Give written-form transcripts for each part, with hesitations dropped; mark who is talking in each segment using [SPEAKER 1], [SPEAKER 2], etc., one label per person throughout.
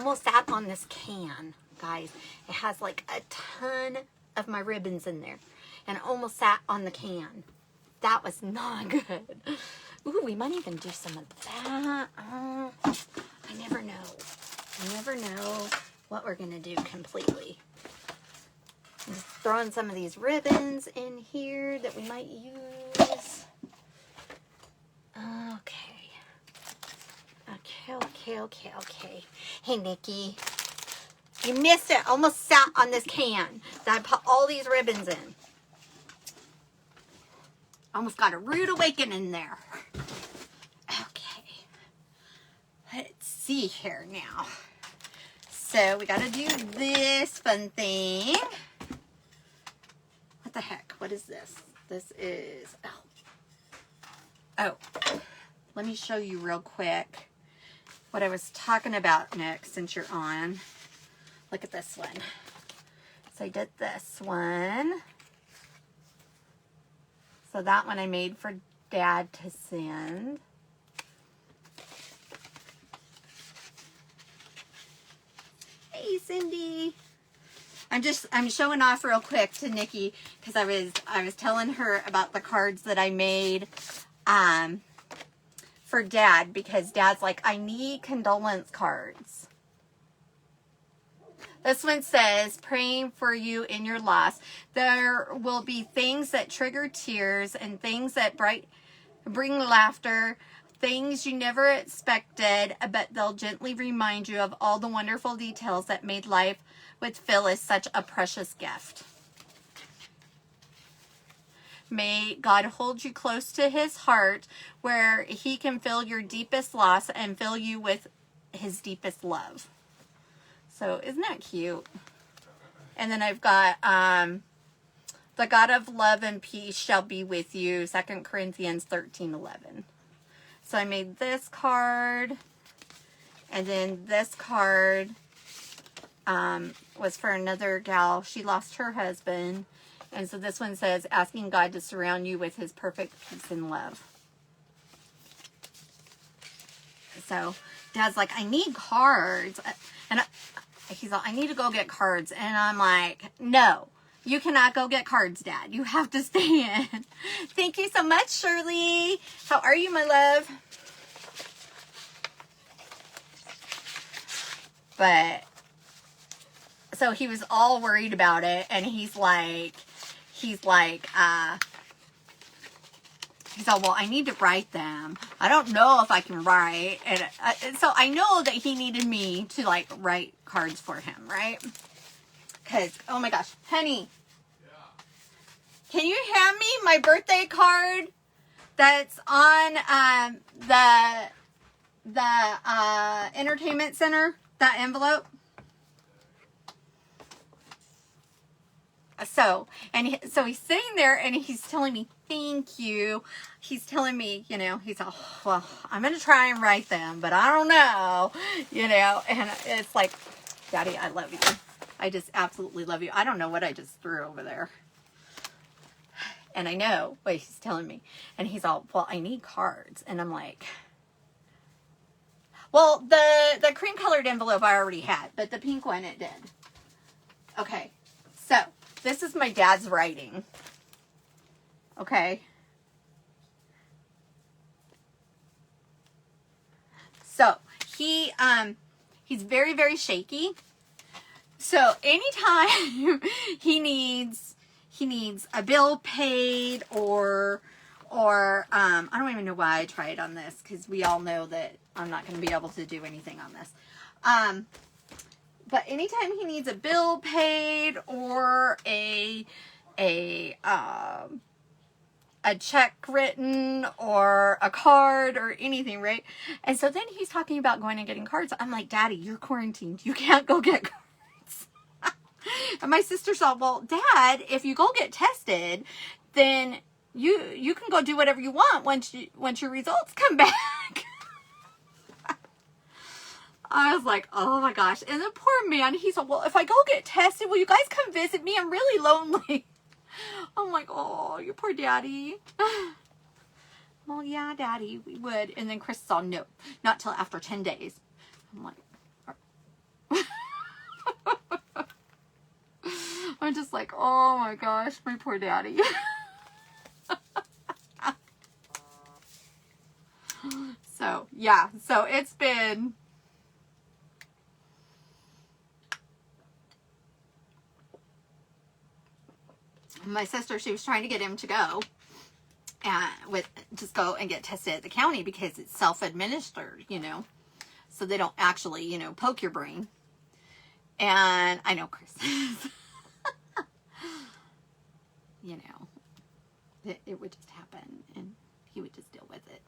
[SPEAKER 1] almost sat on this can, guys. It has like a ton of my ribbons in there. And it almost sat on the can. That was not good. Ooh, we might even do some of that. I never know. I never know what we're going to do completely. I'm just throwing some of these ribbons in here that we might use. Okay. Hey, Nikki. You missed it. Almost sat on this can that I put all these ribbons in. Almost got a rude awakening there. Okay. Let's see here now. So we got to do this fun thing. What the heck? What is this? This is... Oh. Let me show you real quick what I was talking about next since you're on. Look at this one. So I did this one. So that one I made for Dad to send. Hey, Cindy. I'm showing off real quick to Nikki because I was telling her about the cards that I made for Dad, because Dad's like, I need condolence cards. This one says, praying for you in your loss. There will be things that trigger tears and things that bring laughter, things you never expected, but they'll gently remind you of all the wonderful details that made life with Phyllis such a precious gift. May God hold you close to his heart where he can feel your deepest loss and fill you with his deepest love. So isn't that cute? And then I've got the God of love and peace shall be with you, 2 Corinthians 13:11. So I made this card, and then this card was for another gal. She lost her husband. And so this one says, asking God to surround you with his perfect peace and love. So Dad's like, I need cards. And he's like, I need to go get cards. And I'm like, no, you cannot go get cards, Dad. You have to stay in. Thank you so much, Shirley. How are you, my love? But, so he was all worried about it. And he's like, well, I need to write them. I don't know if I can write. And so I know that he needed me to, like, write cards for him, right? Because, oh my gosh, honey. Yeah. Can you hand me my birthday card that's on the entertainment center? That envelope? So he's sitting there and he's telling me, thank you. He's telling me, you know, he's all, well, I'm going to try and write them, but I don't know, you know, and it's like, Daddy, I love you. I just absolutely love you. I don't know what I just threw over there. And I know what he's telling me. And he's all, well, I need cards. And I'm like, well, the cream colored envelope I already had, but the pink one it did. Okay. So this is my dad's writing. Okay. So he's very, very shaky. So anytime he needs a bill paid or I don't even know why I tried on this, because we all know that I'm not going to be able to do anything on this. But anytime he needs a bill paid or a check written or a card or anything, right? And so then he's talking about going and getting cards. I'm like, Daddy, you're quarantined. You can't go get cards. And my sister said, well, Dad, if you go get tested, then you can go do whatever you want once your results come back. I was like, oh my gosh. And the poor man, he's like, well, if I go get tested, will you guys come visit me? I'm really lonely. I'm like, oh, your poor daddy. Well, yeah, Daddy, we would. And then Chris saw, no, not till after 10 days. I'm like, I'm just like, oh my gosh, my poor daddy. So, yeah. So, it's been... My sister, she was trying to get him to go. And just go and get tested at the county because it's self-administered, you know. So, they don't actually, you know, poke your brain. And I know Chris is. You know, it would just happen and he would just deal with it.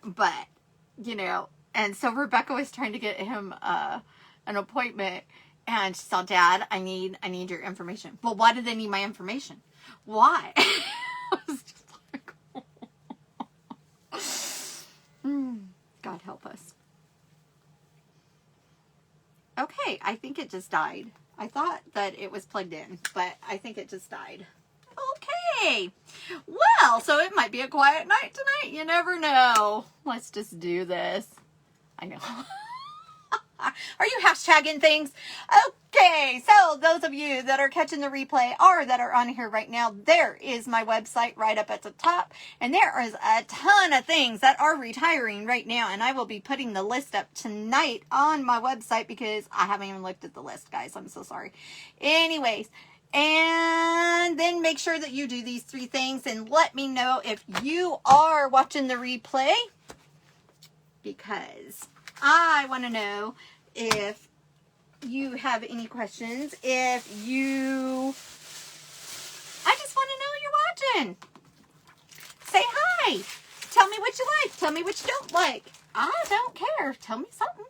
[SPEAKER 1] But, you know, and so Rebecca was trying to get him an appointment, and she said, Dad, I need your information. Well, why do they need my information? Why? I was just like, God help us. Okay, I think it just died. I thought that it was plugged in, but I think it just died. Okay. Well, so it might be a quiet night tonight. You never know. Let's just do this. I know. Are you hashtagging things? Okay, so those of you that are catching the replay or that are on here right now, there is my website right up at the top. And there is a ton of things that are retiring right now. And I will be putting the list up tonight on my website because I haven't even looked at the list, guys. I'm so sorry. Anyways, and then make sure that you do these 3 things and let me know if you are watching the replay, because I want to know if you have any questions. I just want to know you're watching. Say hi. Tell me what you like. Tell me what you don't like. I don't care. Tell me something.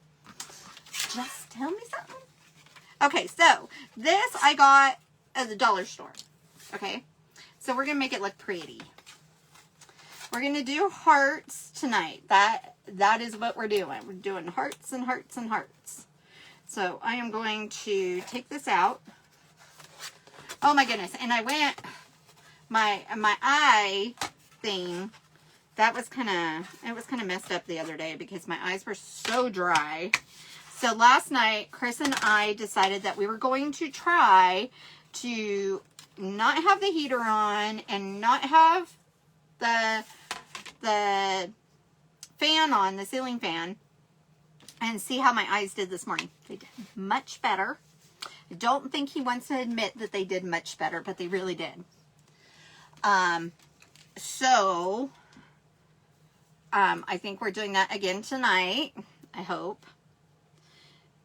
[SPEAKER 1] Just tell me something. Okay, so this I got at the dollar store. Okay, so we're going to make it look pretty. We're going to do hearts tonight. That is what we're doing. We're doing hearts and hearts and hearts. So I am going to take this out. Oh my goodness. And I went, my eye thing, it was kind of messed up the other day because my eyes were so dry. So last night, Chris and I decided that we were going to try to not have the heater on and not have the fan on, the ceiling fan, and see how my eyes did this morning. They did much better. I don't think he wants to admit that they did much better, but they really did. So I think we're doing that again tonight, I hope.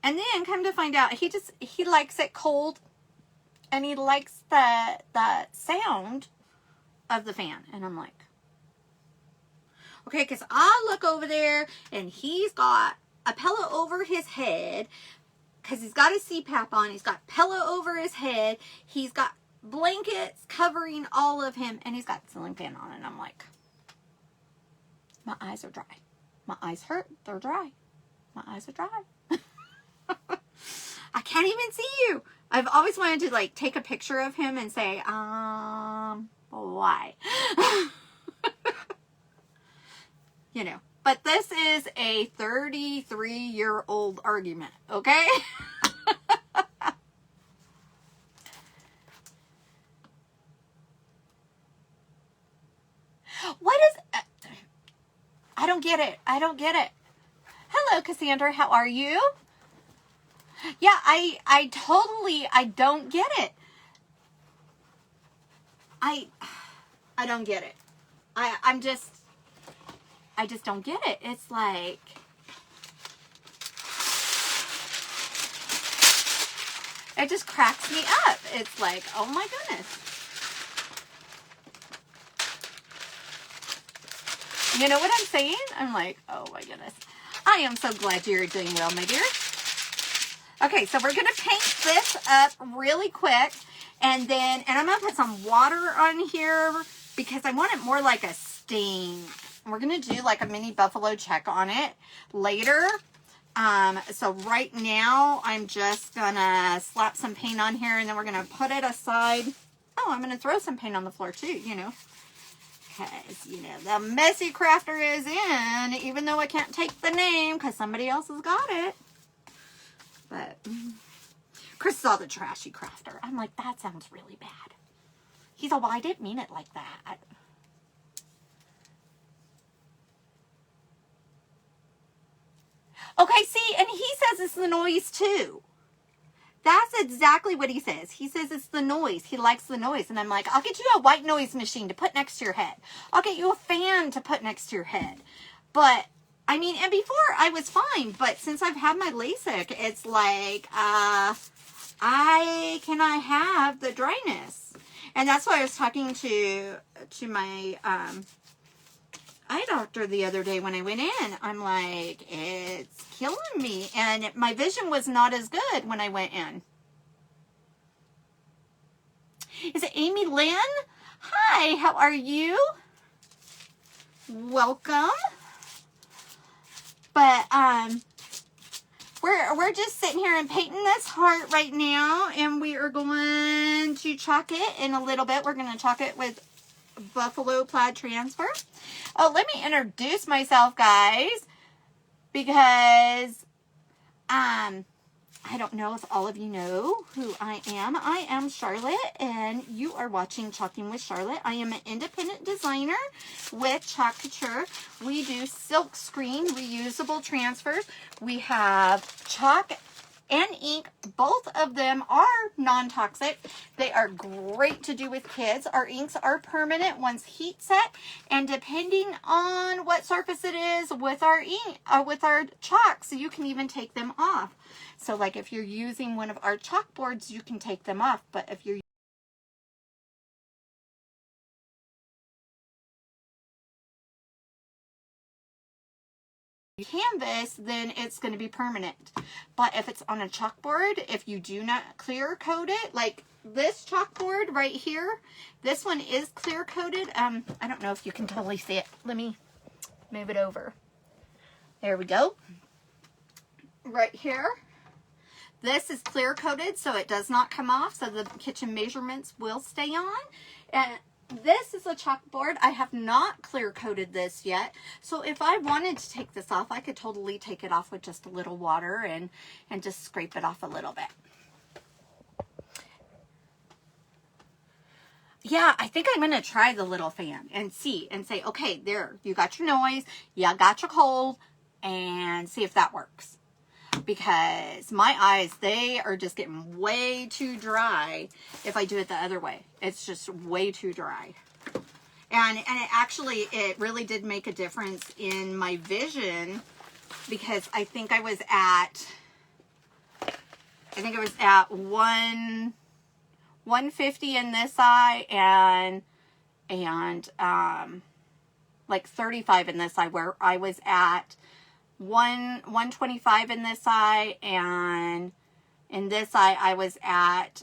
[SPEAKER 1] And then come to find out, he likes it cold, and he likes the sound of the fan. And I'm like, okay, because I look over there, and he's got a pillow over his head, because he's got his CPAP on. He's got pillow over his head. He's got blankets covering all of him, and he's got the ceiling fan on. And I'm like, my eyes are dry. My eyes hurt. They're dry. My eyes are dry. I can't even see you. I've always wanted to like take a picture of him and say, why? You know, but this is a 33-year-old argument, okay? What is, I don't get it. I don't get it. Hello, Cassandra. How are you? Yeah, I don't get it. I don't get it. I just don't get it. It's like, it just cracks me up. It's like, oh my goodness. You know what I'm saying? I'm like, oh my goodness. I am so glad you're doing well, my dear. Okay, so we're going to paint this up really quick. And I'm going to put some water on here because I want it more like a stain. We're going to do like a mini buffalo check on it later. So right now, I'm just going to slap some paint on here, and then we're going to put it aside. Oh, I'm going to throw some paint on the floor too, you know. Because, you know, the Messy Crafter is in, even though I can't take the name because somebody else has got it. But saw the trashy crafter. I'm like, that sounds really bad. He's all, well, I didn't mean it like that. Okay, see, and he says it's the noise too. That's exactly what he says. He says it's the noise. He likes the noise. And I'm like, I'll get you a white noise machine to put next to your head. I'll get you a fan to put next to your head. But, I mean, and before I was fine. But since I've had my LASIK, it's like, can I have the dryness? And that's why I was talking to my eye doctor the other day when I went in. I'm like, it's killing me. And my vision was not as good when I went in. Is it Amy Lynn? Hi, how are you? Welcome. But we're just sitting here and painting this heart right now, and we are going to chalk it in a little bit. We're going to chalk it with Buffalo Plaid Transfer. Oh, let me introduce myself, guys, because I don't know if all of you know who I am. I am Charlotte, and you are watching Chalking with Charlotte. I am an independent designer with Chalk Couture. We do silk screen reusable transfers. We have chalk and ink. Both of them are non-toxic. They are great to do with kids. Our inks are permanent once heat set, and depending on what surface it is with our ink, with our chalk, so you can even take them off. So like if you're using one of our chalkboards, you can take them off, but if you're canvas, then it's going to be permanent. But if it's on a chalkboard, if you do not clear coat it, like this chalkboard right here, this one is clear coated. I don't know if you can totally see it. Let me move it over. There we go. Right here. This is clear coated, so it does not come off, so the kitchen measurements will stay on. And this is a chalkboard. I have not clear coated this yet. So if I wanted to take this off, I could totally take it off with just a little water and just scrape it off a little bit. Yeah, I think I'm going to try the little fan and see and say, okay, there, you got your noise, you got your cold, and see if that works. Because my eyes, they are just getting way too dry if I do it the other way. It's just way too dry. And it really did make a difference in my vision, because I think I was at 150 in this eye and like 35 in this eye, where I was at 125 in this eye, and in this eye I was at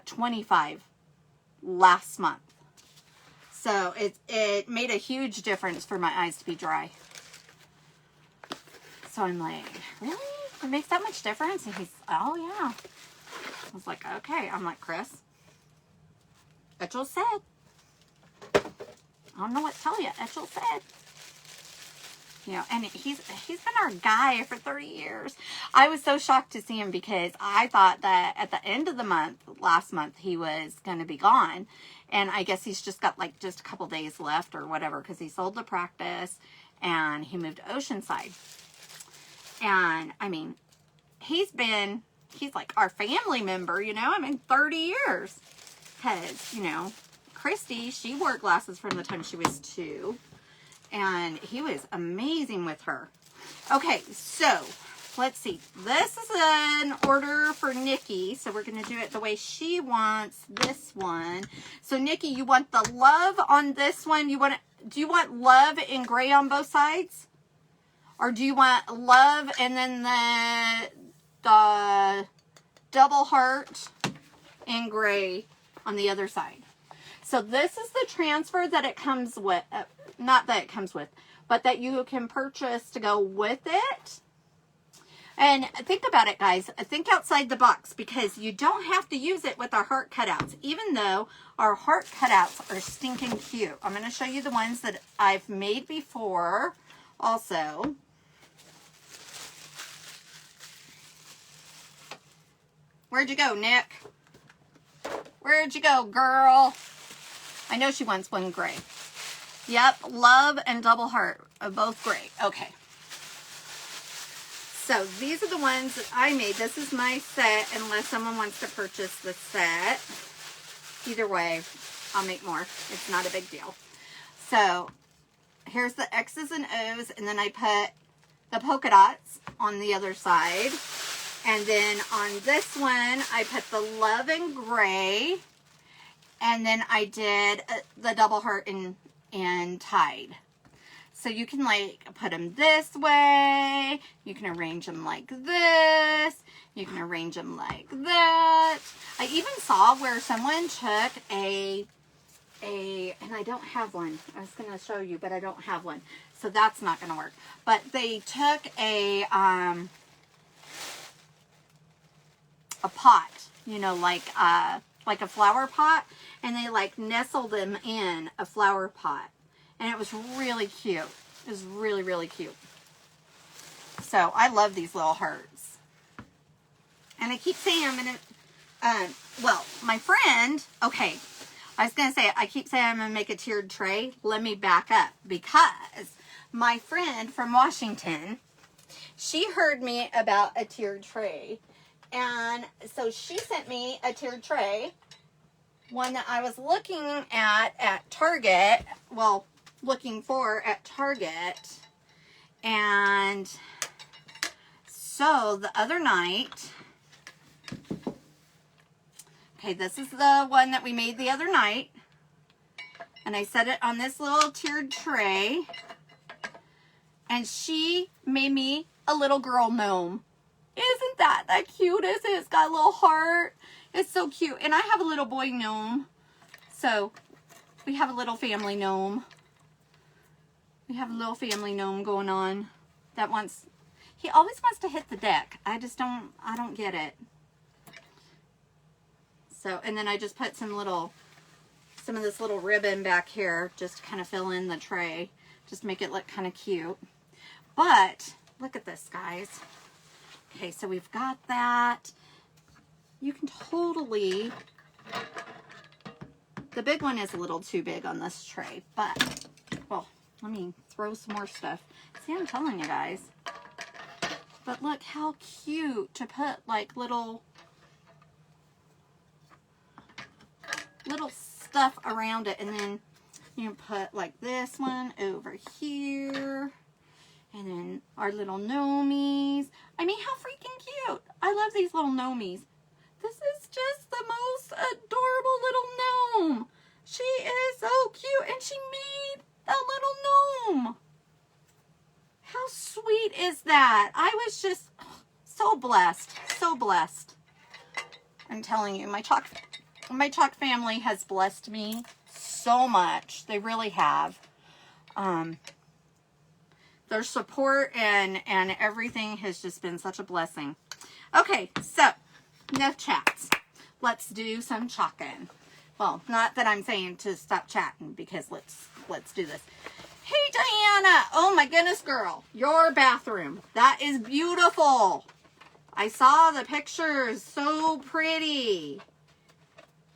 [SPEAKER 1] 25 last month. So it made a huge difference for my eyes to be dry. So I'm like, really? It makes that much difference? And he's, oh yeah. I was like, okay. I'm like, Chris, Etchell said. I don't know what to tell you. Etchell said. You know, and he's been our guy for 30 years. I was so shocked to see him, because I thought that at the end of the month, last month, he was going to be gone. And I guess he's just got like just a couple days left or whatever, because he sold the practice and he moved to Oceanside. And I mean, he's like our family member, you know, 30 years. Because, you know, Christy, she wore glasses from the time she was 2. And he was amazing with her. Okay, so let's see. This is an order for Nikki. So we're going to do it the way she wants this one. So Nikki, you want the love on this one? Do you want love in gray on both sides? Or do you want love and then the double heart in gray on the other side? So this is the transfer that it comes with. Not that it comes with, but that you can purchase to go with it. And think about it, guys. Think outside the box, because you don't have to use it with our heart cutouts, even though our heart cutouts are stinking cute. I'm going to show you the ones that I've made before also. Where'd you go, Nick? Where'd you go, girl? I know she wants one gray. Yep, love and double heart are both gray. Okay. So these are the ones that I made. This is my set unless someone wants to purchase the set. Either way, I'll make more. It's not a big deal. So here's the X's and O's, and then I put the polka dots on the other side. And then on this one, I put the love and gray. And then I did the double heart and tied. So you can like put them this way. You can arrange them like this. You can arrange them like that. I even saw where someone took and I don't have one. I was going to show you, but I don't have one. So that's not going to work. But they took a pot, you know, like a flower pot, and they like nestled them in a flower pot. And it was really cute. It was really, really cute. So I love these little hearts. And I keep saying I'm going to, well, my friend, okay, I was going to say, I keep saying I'm going to make a tiered tray. Let me back up, because my friend from Washington, she heard me about a tiered tray. And so she sent me a tiered tray, one that I was looking at Target, well, looking for at Target. And so the other night, okay, this is the one that we made the other night, and I set it on this little tiered tray, and she made me a little girl gnome. Isn't that the cutest? It's got a little heart. It's so cute. And I have a little boy gnome. So we have a little family gnome. We have a little family gnome going on that wants, he always wants to hit the deck. I don't get it. So, and then I just put some of this little ribbon back here just to kind of fill in the tray. Just make it look kind of cute. But look at this, guys. Okay, so we've got that. You can totally, the big one is a little too big on this tray, but, well, let me throw some more stuff. See, I'm telling you guys. But look how cute to put like little stuff around it, and then you can put like this one over here. And then our little gnomies. I mean, how freaking cute. I love these little gnomies. This is just the most adorable little gnome. She is so cute. And she made a little gnome. How sweet is that? I was just so blessed. So blessed. I'm telling you, my chalk family has blessed me so much. They really have. Their support and everything has just been such a blessing. Okay, so enough chats. Let's do some chalking. Well, not that I'm saying to stop chatting, because let's do this. Hey, Diana. Oh my goodness, girl. Your bathroom. That is beautiful. I saw the pictures. So pretty.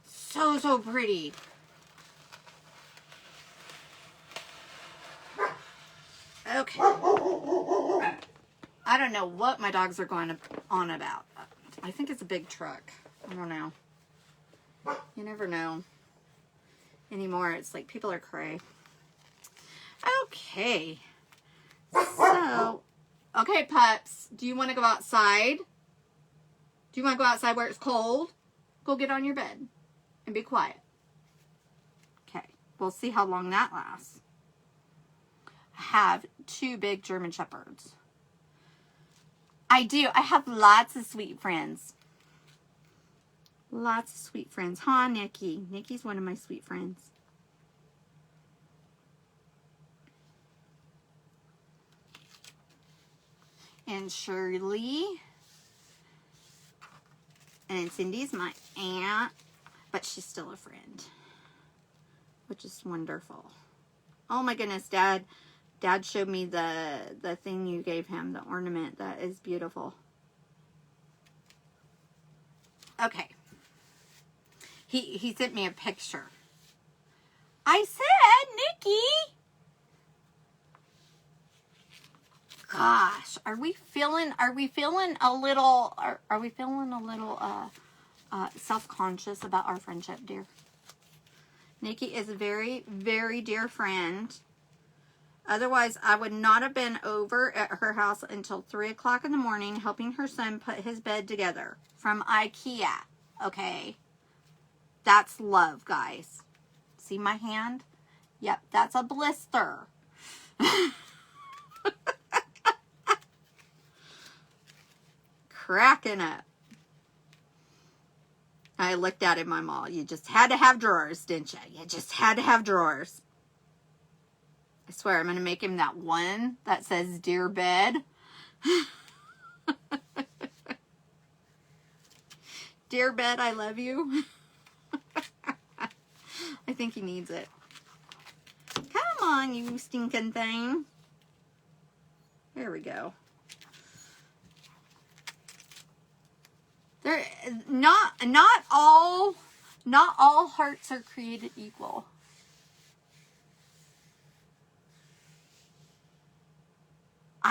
[SPEAKER 1] So pretty. Okay. I don't know what my dogs are going on about. I think it's a big truck. I don't know. You never know. Anymore, it's like people are cray. Okay. So, okay, pups. Do you want to go outside? Do you want to go outside where it's cold? Go get on your bed and be quiet. Okay. We'll see how long that lasts. I have 2 big German Shepherds. I do. I have lots of sweet friends. Lots of sweet friends. Huh, Nikki? Nikki's one of my sweet friends. And Shirley. And Cindy's my aunt. But she's still a friend. Which is wonderful. Oh my goodness, Dad. Dad showed me the thing you gave him, the ornament. That is beautiful. Okay. He sent me a picture. I said, Nikki. Gosh, are we feeling a little self-conscious about our friendship, dear? Nikki is a very, very dear friend. Otherwise, I would not have been over at her house until 3 o'clock in the morning helping her son put his bed together from IKEA. Okay? That's love, guys. See my hand? Yep, that's a blister. Cracking up. I looked at him, my mom. You just had to have drawers, didn't you? You just had to have drawers. I swear, I'm going to make him that one that says, Dear Bed. Dear Bed, I love you. I think he needs it. Come on, you stinking thing. There we go. There, not all hearts are created equal.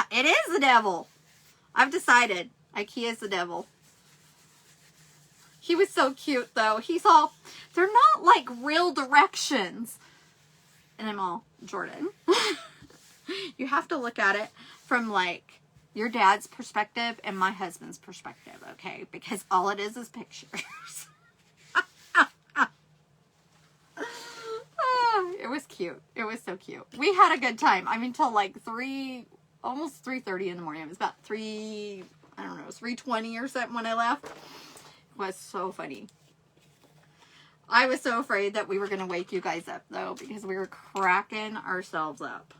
[SPEAKER 1] It is the devil. I've decided. IKEA is the devil. He was so cute, though. They're not like real directions. And I'm all, Jordan, you have to look at it from like your dad's perspective and my husband's perspective, okay? Because all it is pictures. It was cute. It was so cute. We had a good time. I mean, till like almost 3:30 in the morning. It was about 3:20 or something when I left. It was so funny. I was so afraid that we were going to wake you guys up, though, because we were cracking ourselves up.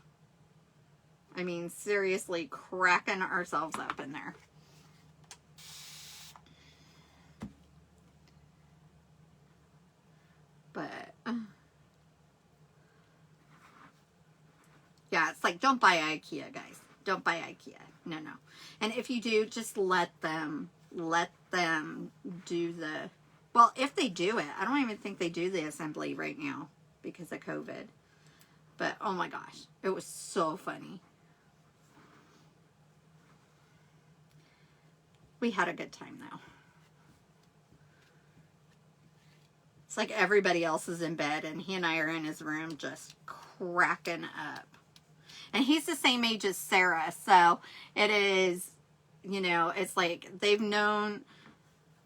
[SPEAKER 1] I mean, seriously, cracking ourselves up in there. But, yeah, it's like, don't buy IKEA, guys. Don't buy IKEA. No. And if you do, just let them do the, well, if they do it, I don't even think they do the assembly right now because of COVID. But, oh my gosh, it was so funny. We had a good time, though. It's like everybody else is in bed, and he and I are in his room just cracking up. And he's the same age as Sarah, so it is, it's like they've known,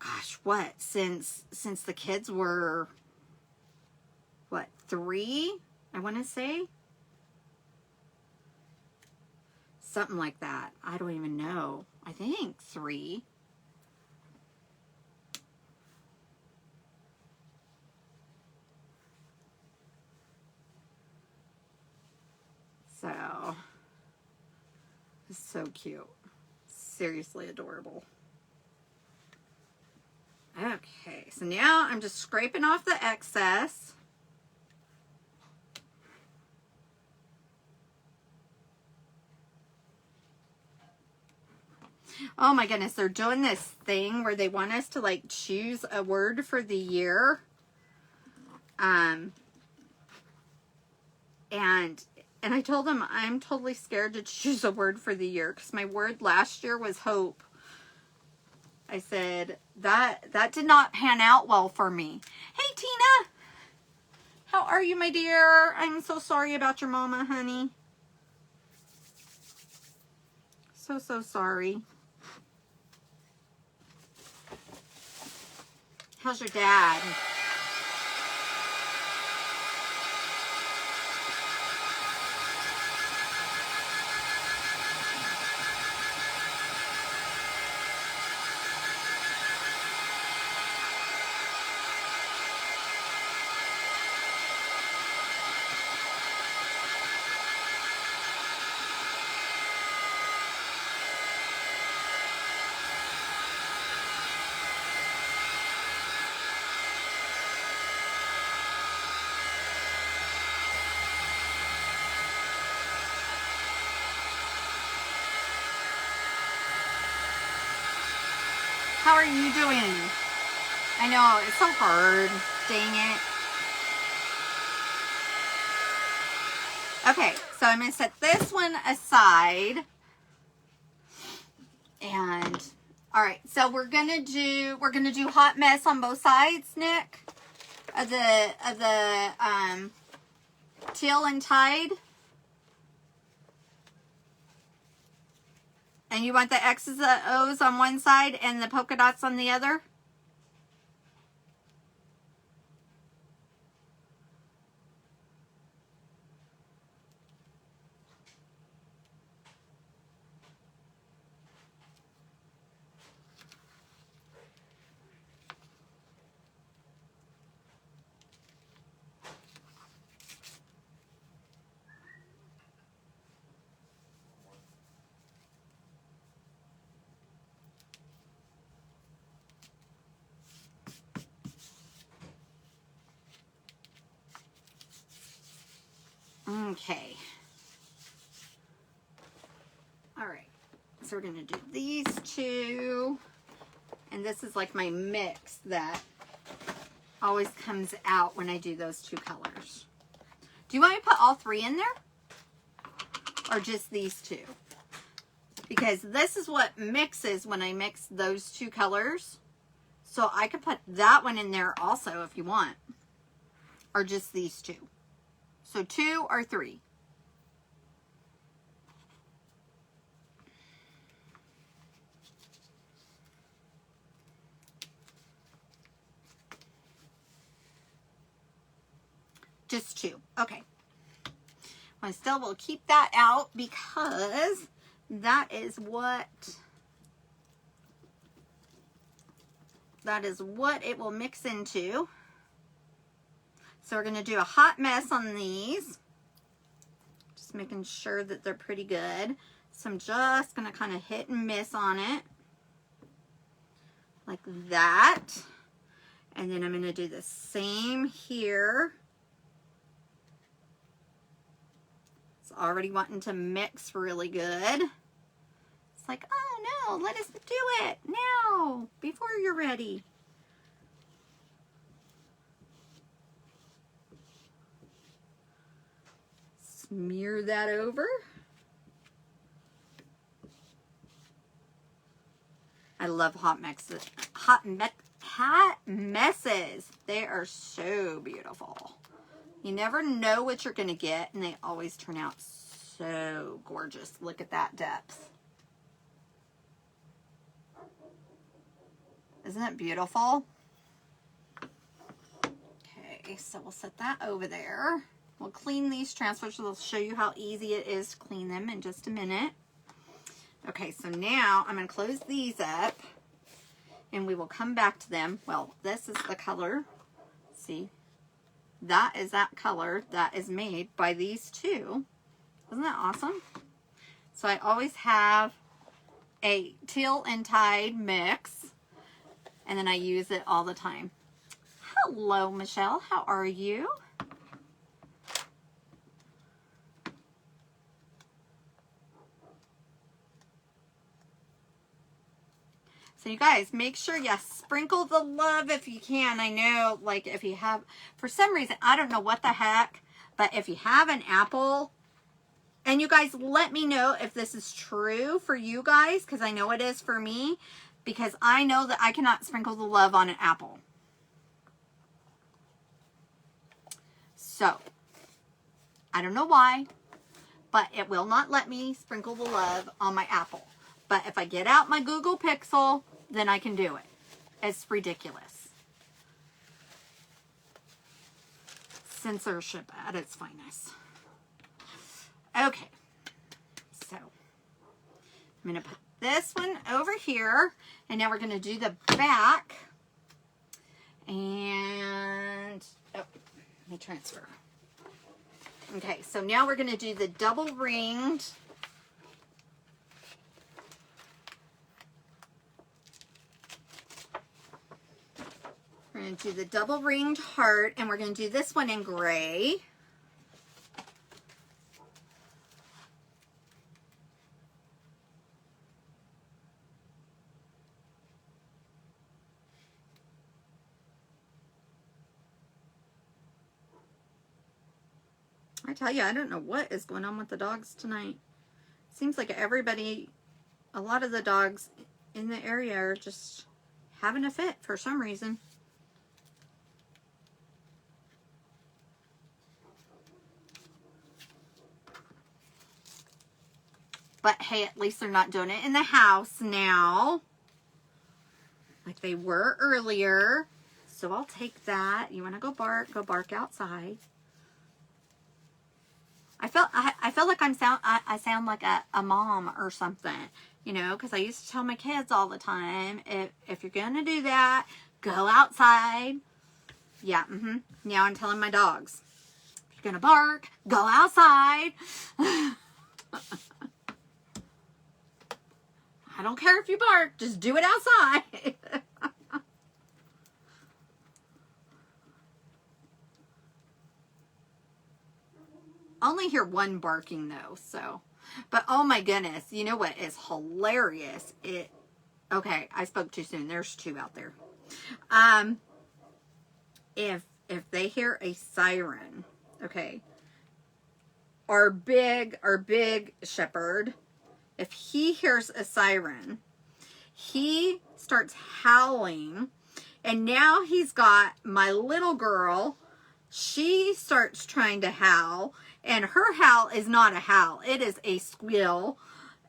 [SPEAKER 1] gosh, what, since the kids were, 3, I want to say? Something like that. I don't even know. I think 3. So, it's so cute. Seriously adorable. Okay, so now I'm just scraping off the excess. Oh my goodness, they're doing this thing where they want us to like choose a word for the year. And I told them I'm totally scared to choose a word for the year because my word last year was hope. I said that did not pan out well for me. Hey Tina, how are you, my dear? I'm so sorry about your mama, honey. So sorry. How's your dad? How are you doing? know, it's so hard. Dang it. Okay, so I'm going to set this one aside. And, all right, so we're going to do Hot Mess on both sides, Nick, of the Teal and Tide. And you want the X's and O's on one side and the polka dots on the other? Okay. All right. So we're going to do these two. And this is like my mix that always comes out when I do those two colors. Do you want me to put all three in there? Or just these two? Because this is what mixes when I mix those two colors. So I could put that one in there also if you want. Or just these two. So 2 or 3. Just 2. Okay. I still will keep that out because that is what it will mix into. So we're going to do a hot mess on these. Just making sure that they're pretty good. So I'm just going to kind of hit and miss on it. Like that. And then I'm going to do the same here. It's already wanting to mix really good. It's like, oh no, let us do it now, before you're ready. Smear that over. I love hot mixes. Hot messes. They are so beautiful. You never know what you're going to get, and they always turn out so gorgeous. Look at that depth. Isn't it beautiful? Okay, so we'll set that over there. We'll clean these transfers. I'll show you how easy it is to clean them in just a minute. Okay, so now I'm going to close these up, and we will come back to them. Well, this is the color. See? That is that color that is made by these two. Isn't that awesome? So I always have a Teal and Tide mix, and then I use it all the time. Hello, Michelle. How are you? So you guys, make sure you sprinkle the love if you can. I know, like, if you have, for some reason, I don't know what the heck, but if you have an apple, and you guys let me know if this is true for you guys, because I know it is for me, because I know that I cannot sprinkle the love on an apple. So, I don't know why, but it will not let me sprinkle the love on my apple. But if I get out my Google Pixel, then I can do it. It's ridiculous. Censorship at its finest. Okay. So, I'm going to put this one over here. And now we're going to do the back. And, oh, let me transfer. Okay, so now we're going to do the double ringed. We're going to do the double ringed heart, and we're going to do this one in gray. I tell you, I don't know what is going on with the dogs tonight. Seems like everybody, a lot of the dogs in the area are just having a fit for some reason. But hey, at least they're not doing it in the house now, like they were earlier. So I'll take that. You want to go bark outside. I feel like I sound like a mom or something, you know, because I used to tell my kids all the time, if you're gonna do that, go outside. Yeah, Now I'm telling my dogs, if you're gonna bark, go outside. I don't care if you bark, just do it outside. Only hear one barking though, so. But oh my goodness, you know what is hilarious? Okay, I spoke too soon. There's two out there. If they hear a siren, okay, our big shepherd, if he hears a siren, he starts howling, and now he's got my little girl. She starts trying to howl, and her howl is not a howl. It is a squeal.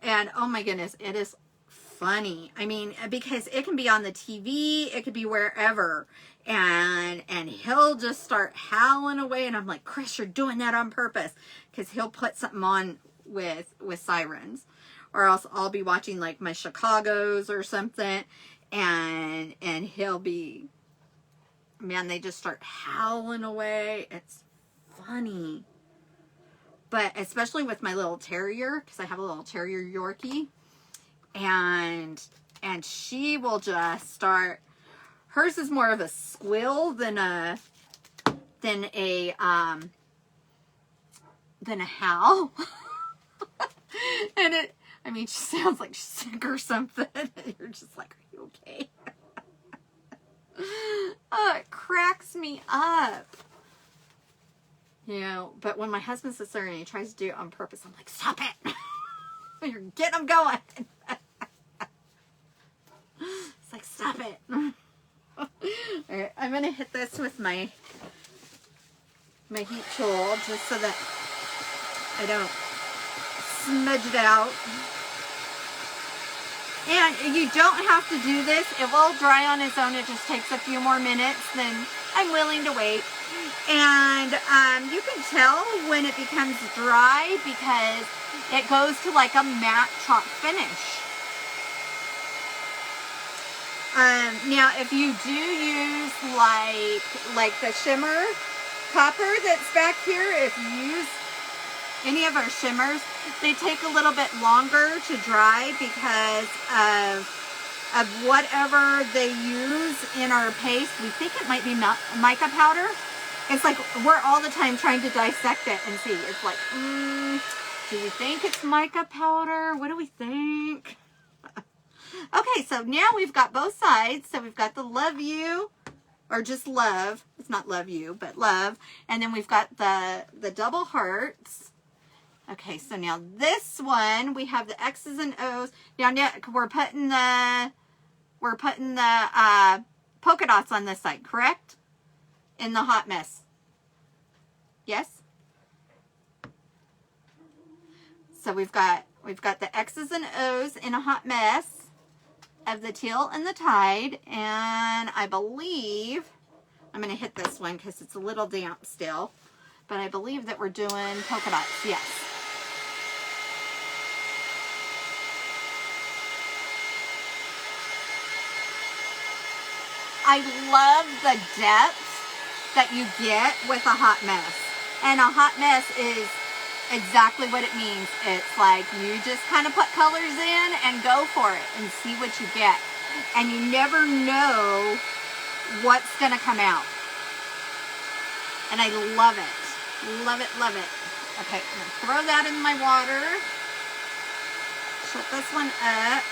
[SPEAKER 1] And oh my goodness, it is funny. I mean, because it can be on the TV, it could be wherever. And he'll just start howling away. And I'm like, Chris, you're doing that on purpose. Because he'll put something on with sirens. Or else I'll be watching like my Chicago's or something. And he'll be... Man, they just start howling away. It's funny. But especially with my little terrier, because I have a little terrier Yorkie. And she will just start... Hers is more of a squeal than a howl. And she sounds like she's sick or something. You're just like, are you okay? Oh, it cracks me up. You know, but when my husband sits there and he tries to do it on purpose, I'm like, stop it. You're getting them going. It's like, stop it. All right, I'm going to hit this with my heat tool just so that I don't smudge it out. And you don't have to do this. It will dry on its own. It just takes a few more minutes. Then I'm willing to wait. And you can tell when it becomes dry because it goes to like a matte chalk finish. Now, if you do use like the shimmer copper that's back here, if you use any of our shimmers, they take a little bit longer to dry because of whatever they use in our paste. We think it might be mica powder. It's like we're all the time trying to dissect it and see. It's like, do we think it's mica powder? What do we think? Okay, so now we've got both sides. So we've got the love you, or just love. It's not love you, but love. And then we've got the double hearts. Okay, so now this one, we have the X's and O's. Now we're putting the polka dots on this side, correct? In the hot mess. Yes? So we've got the X's and O's in a hot mess of the teal and the tide, and I believe I'm going to hit this one because it's a little damp still, but I believe that we're doing polka dots. Yes. I love the depth that you get with a hot mess. And a hot mess is exactly what it means. It's like you just kind of put colors in and go for it and see what you get. And you never know what's going to come out. And I love it. Love it, love it. Okay, I'm going to throw that in my water. Shut this one up.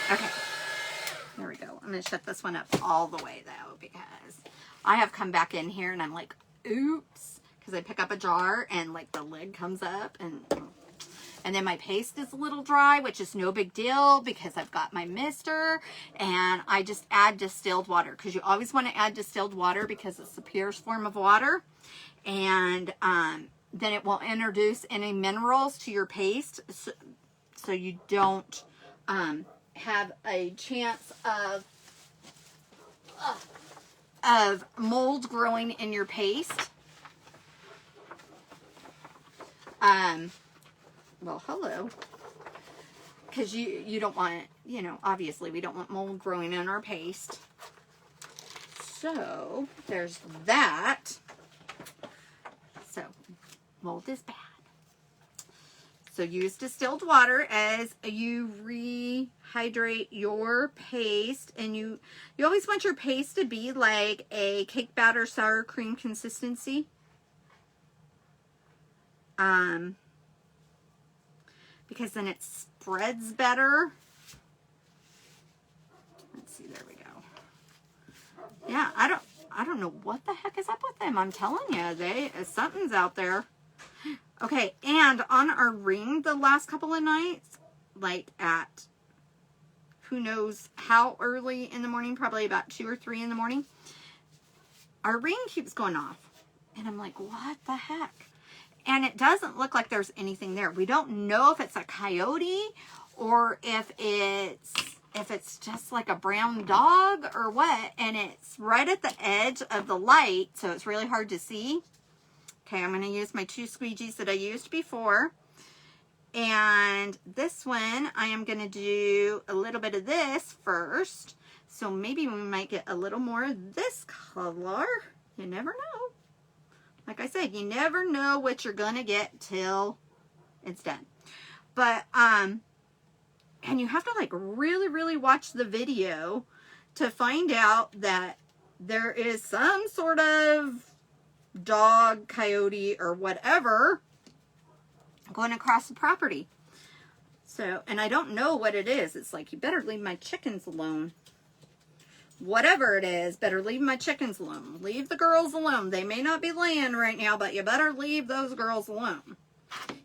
[SPEAKER 1] Okay, I'm going to shut this one up all the way though, because I have come back in here and I'm like, oops, because I pick up a jar and like the lid comes up, and then my paste is a little dry, which is no big deal because I've got my mister, and I just add distilled water, because you always want to add distilled water because it's the purest form of water. And then it will introduce any minerals to your paste, so you don't have a chance of mold growing in your paste. Well, hello. Because you don't want, you know, obviously we don't want mold growing in our paste. So, there's that. So, mold is bad. So, use distilled water as you rehydrate your paste. And you always want your paste to be like a cake batter sour cream consistency. Because then it spreads better. Let's see, there we go. Yeah, I don't know what the heck is up with them. I'm telling you, something's out there. Okay, and on our ring the last couple of nights, like at who knows how early in the morning, probably about 2 or 3 in the morning, our ring keeps going off. And I'm like, what the heck? And it doesn't look like there's anything there. We don't know if it's a coyote or if it's just like a brown dog or what. And it's right at the edge of the light, so it's really hard to see. Okay, I'm going to use my 2 squeegees that I used before. And this one, I am going to do a little bit of this first. So maybe we might get a little more of this color. You never know. Like I said, you never know what you're going to get till it's done. But, and you have to like really, really watch the video to find out that there is some sort of dog, coyote, or whatever going across the property. So, and I don't know what it is. It's like, you better leave my chickens alone. Whatever it is, better leave my chickens alone. Leave the girls alone. They may not be laying right now, but you better leave those girls alone.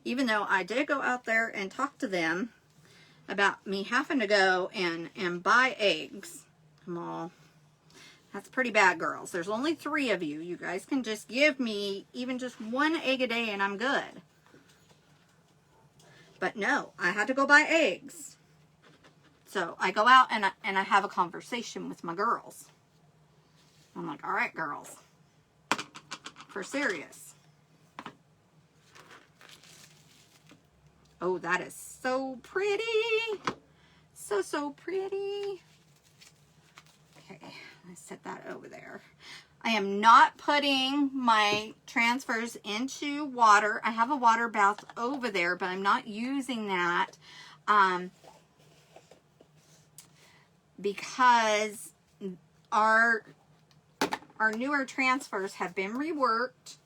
[SPEAKER 1] Even though I did go out there and talk to them about me having to go and buy eggs. I'm all, that's pretty bad, girls. There's only 3 of you. You guys can just give me even just 1 egg a day and I'm good. But no, I had to go buy eggs. So I go out and I have a conversation with my girls. I'm like, all right, girls, for serious. Oh, that is so pretty. So, so pretty. Okay, let's set that over there. I am not putting my transfers into water. I have a water bath over there, but I'm not using that. Because our newer transfers have been reworked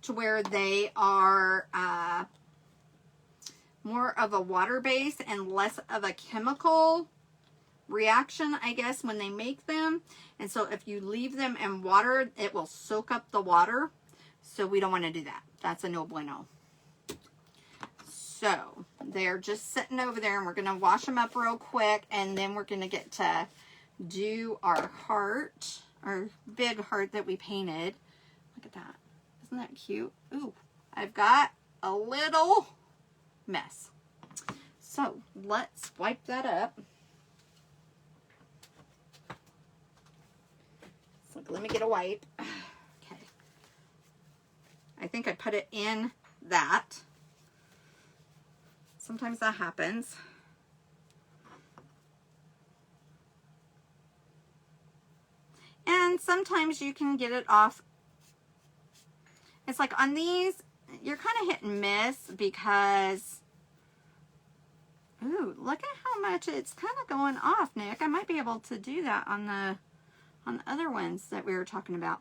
[SPEAKER 1] to where they are more of a water base and less of a chemical reaction, I guess, when they make them. And so if you leave them in water, it will soak up the water. So we don't want to do that. That's a no bueno. So they're just sitting over there and we're going to wash them up real quick. And then we're going to get to do our heart, our big heart that we painted. Look at that. Isn't that cute? Ooh, I've got a little mess. So let's wipe that up. So let me get a wipe. Okay. I think I put it in that. Sometimes that happens. And sometimes you can get it off. It's like on these, you're kind of hit and miss because, ooh, look at how much it's kind of going off, Nick. I might be able to do that on the other ones that we were talking about.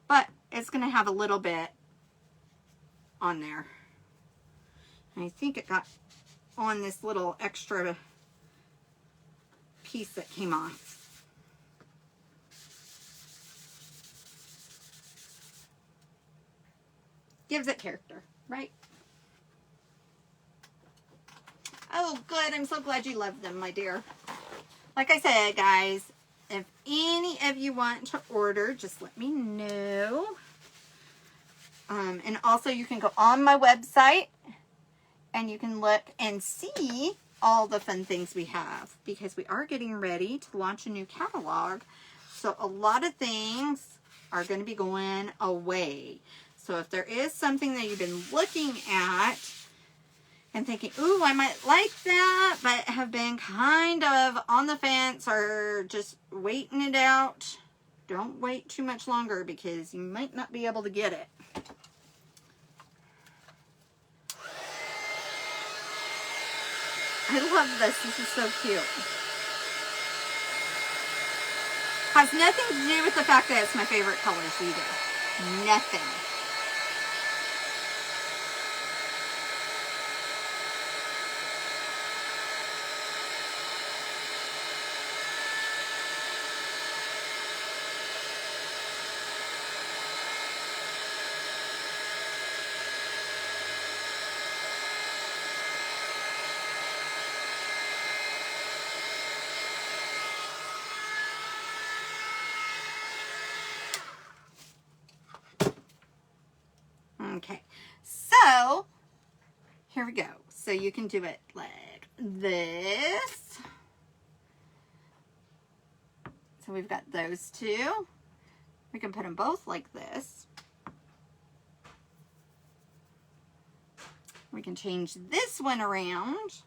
[SPEAKER 1] But it's going to have a little bit on there. I think it got on this little extra piece that came off. Gives it character, right? Oh, good. I'm so glad you love them, my dear. Like I said, guys, if any of you want to order, just let me know. And also, you can go on my website and you can look and see all the fun things we have, because we are getting ready to launch a new catalog. So a lot of things are going to be going away. So if there is something that you've been looking at and thinking, ooh, I might like that, but have been kind of on the fence or just waiting it out, don't wait too much longer, because you might not be able to get it. I love this. This is so cute. Has nothing to do with the fact that it's my favorite colors either. Nothing. Okay, so here we go. So you can do it like this. So we've got those two. We can put them both like this. We can change this one around.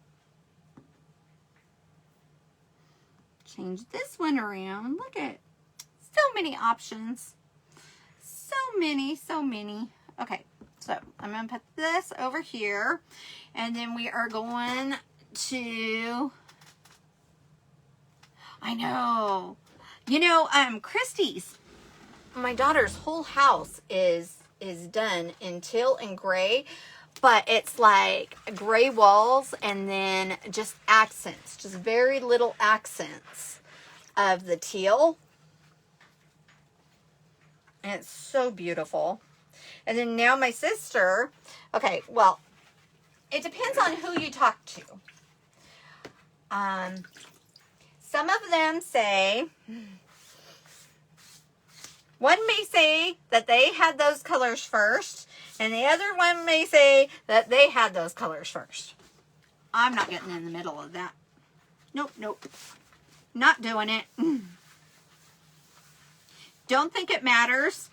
[SPEAKER 1] Change this one around. Look at so many options. So many, so many. Okay, so I'm going to put this over here, and then we are going to, I know, you know, Christy's, my daughter's whole house is done in teal and gray, but it's like gray walls and then just accents, just very little accents of the teal. And it's so beautiful. And then now my sister, okay, well, it depends on who you talk to. Some of them say, one may say that they had those colors first, and the other one may say that they had those colors first. I'm not getting in the middle of that. Nope, nope. Not doing it. Don't think it matters,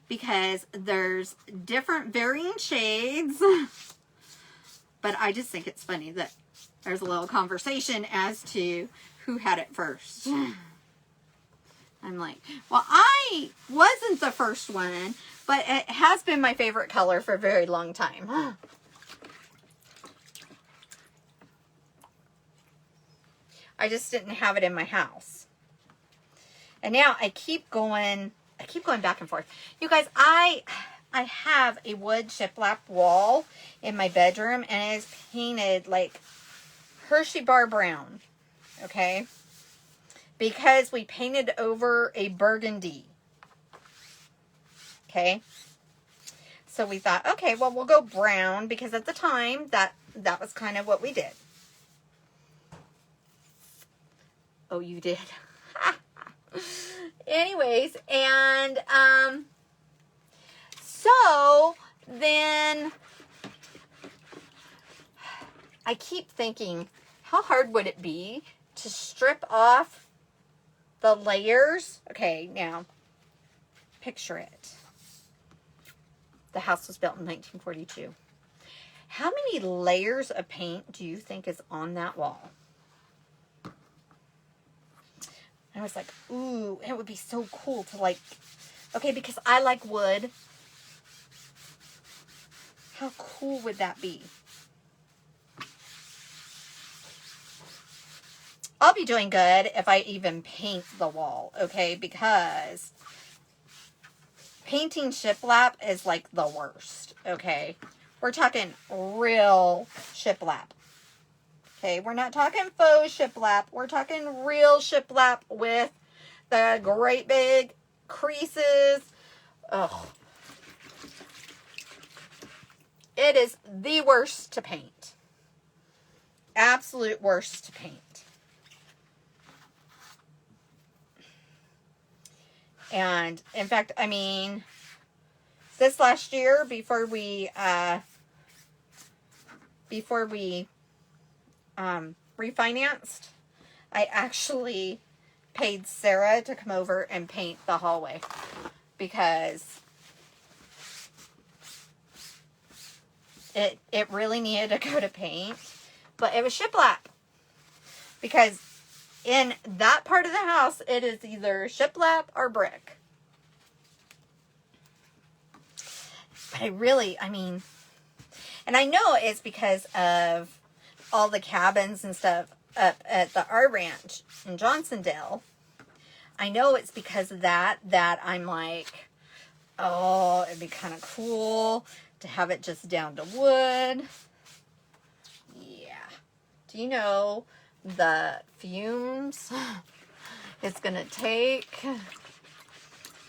[SPEAKER 1] because there's different varying shades. But I just think it's funny that there's a little conversation as to who had it first. I'm like, well, I wasn't the first one, but it has been my favorite color for a very long time. I just didn't have it in my house. And now I keep going back and forth. You guys, I have a wood shiplap wall in my bedroom, and it is painted like Hershey Bar Brown. Okay? Because we painted over a burgundy. Okay? So we thought, okay, well, we'll go brown, because at the time that was kind of what we did. Oh, you did. Anyways, and so then I keep thinking, how hard would it be to strip off the layers? Okay, now picture it. The house was built in 1942. How many layers of paint do you think is on that wall? I was like, ooh, it would be so cool to like, okay, because I like wood. How cool would that be? I'll be doing good if I even paint the wall, okay? Because painting shiplap is like the worst, okay? We're talking real shiplap. Okay, we're not talking faux shiplap. We're talking real shiplap with the great big creases. Ugh. It is the worst to paint. Absolute worst to paint. And in fact, I mean, this last year before we refinanced, I actually paid Sarah to come over and paint the hallway because it really needed to go to paint, but it was shiplap because in that part of the house, it is either shiplap or brick. But I mean, and I know it's because of all the cabins and stuff up at the R Ranch in Johnsondale. I know it's because of that I'm like, oh, it'd be kind of cool to have it just down to wood. Yeah. Do you know the fumes it's going to take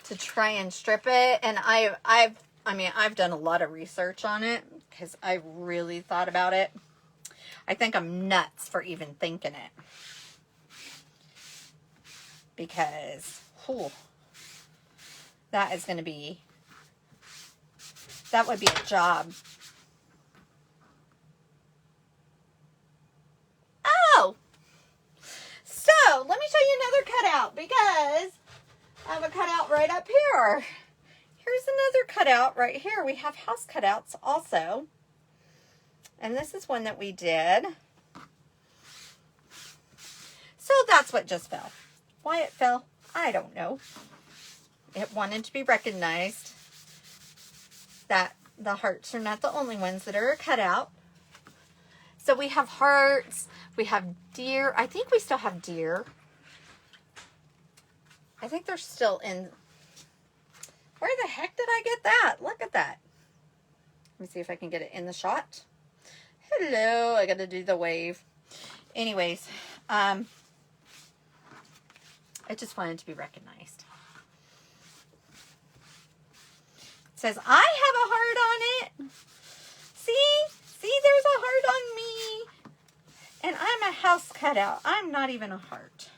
[SPEAKER 1] to try and strip it? And I've done a lot of research on it because I really thought about it. I think I'm nuts for even thinking it. Because, that would be a job. Oh! So, let me show you another cutout because I have a cutout right up here. Here's another cutout right here. We have house cutouts also. And this is one that we did. So that's what just fell. Why it fell, I don't know. It wanted to be recognized that the hearts are not the only ones that are cut out. So we have hearts, we have deer. I think we still have deer. I think they're still in. Where the heck did I get that? Look at that. Let me see if I can get it in the shot. Hello, I got to do the wave. Anyways, I just wanted to be recognized. It says, I have a heart on it. See, there's a heart on me. And I'm a house cutout. I'm not even a heart.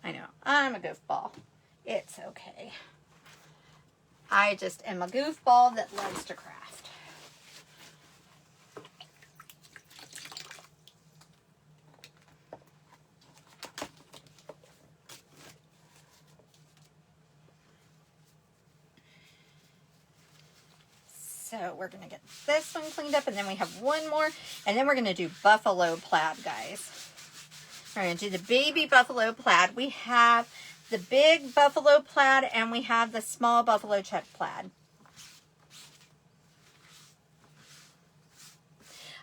[SPEAKER 1] I know, I'm a goofball. It's okay. I just am a goofball that loves to craft. So we're going to get this one cleaned up, and then we have one more, and then we're going to do buffalo plaid, guys. We're going to do the baby buffalo plaid. We have the big buffalo plaid, and we have the small buffalo check plaid.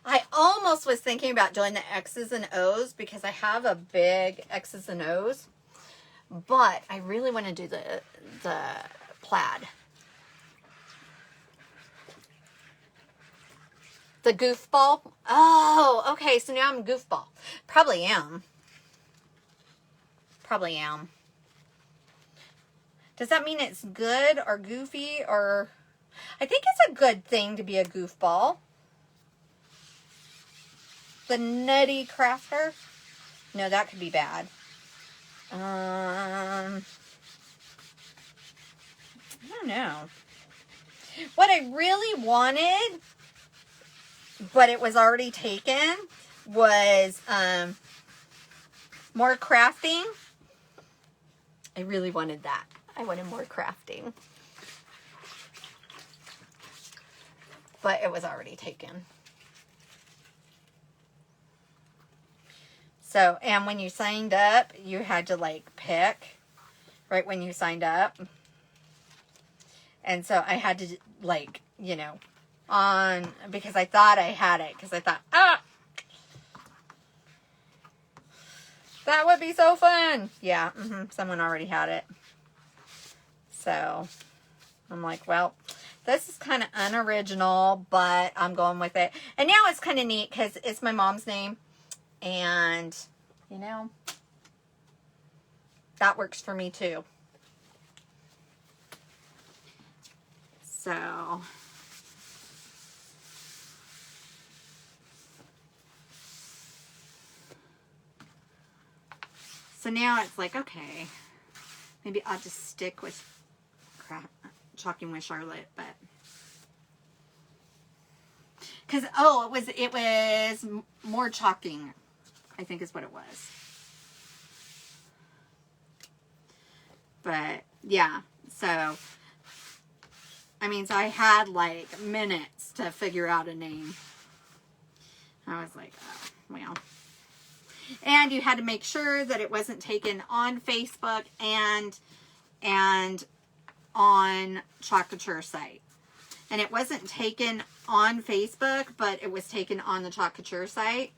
[SPEAKER 1] I almost was thinking about doing the X's and O's because I have a big X's and O's, but I really want to do the plaid. The goofball? Oh, okay. So now I'm goofball. Probably am. Does that mean it's good or goofy or... I think it's a good thing to be a goofball. The nutty crafter? No, that could be bad. I don't know. What I really wanted, but it was already taken, was more crafting. I really wanted that. I wanted more crafting. But it was already taken. So, and when you signed up, you had to like pick right when you signed up. And so I had to like, you know, because I thought I had it. Because I thought, that would be so fun. Yeah, someone already had it. So I'm like, well, this is kind of unoriginal, but I'm going with it. And now it's kind of neat because it's my mom's name. And, you know, that works for me too. So, So now it's like, okay, maybe I'll just stick with chalking with Charlotte, but because it was more chalking, I think is what it was. But yeah, so I mean, so I had like minutes to figure out a name. I was like, oh, well. And you had to make sure that it wasn't taken on Facebook and on Chalk Couture site. And it wasn't taken on Facebook, but it was taken on the Chalk Couture site.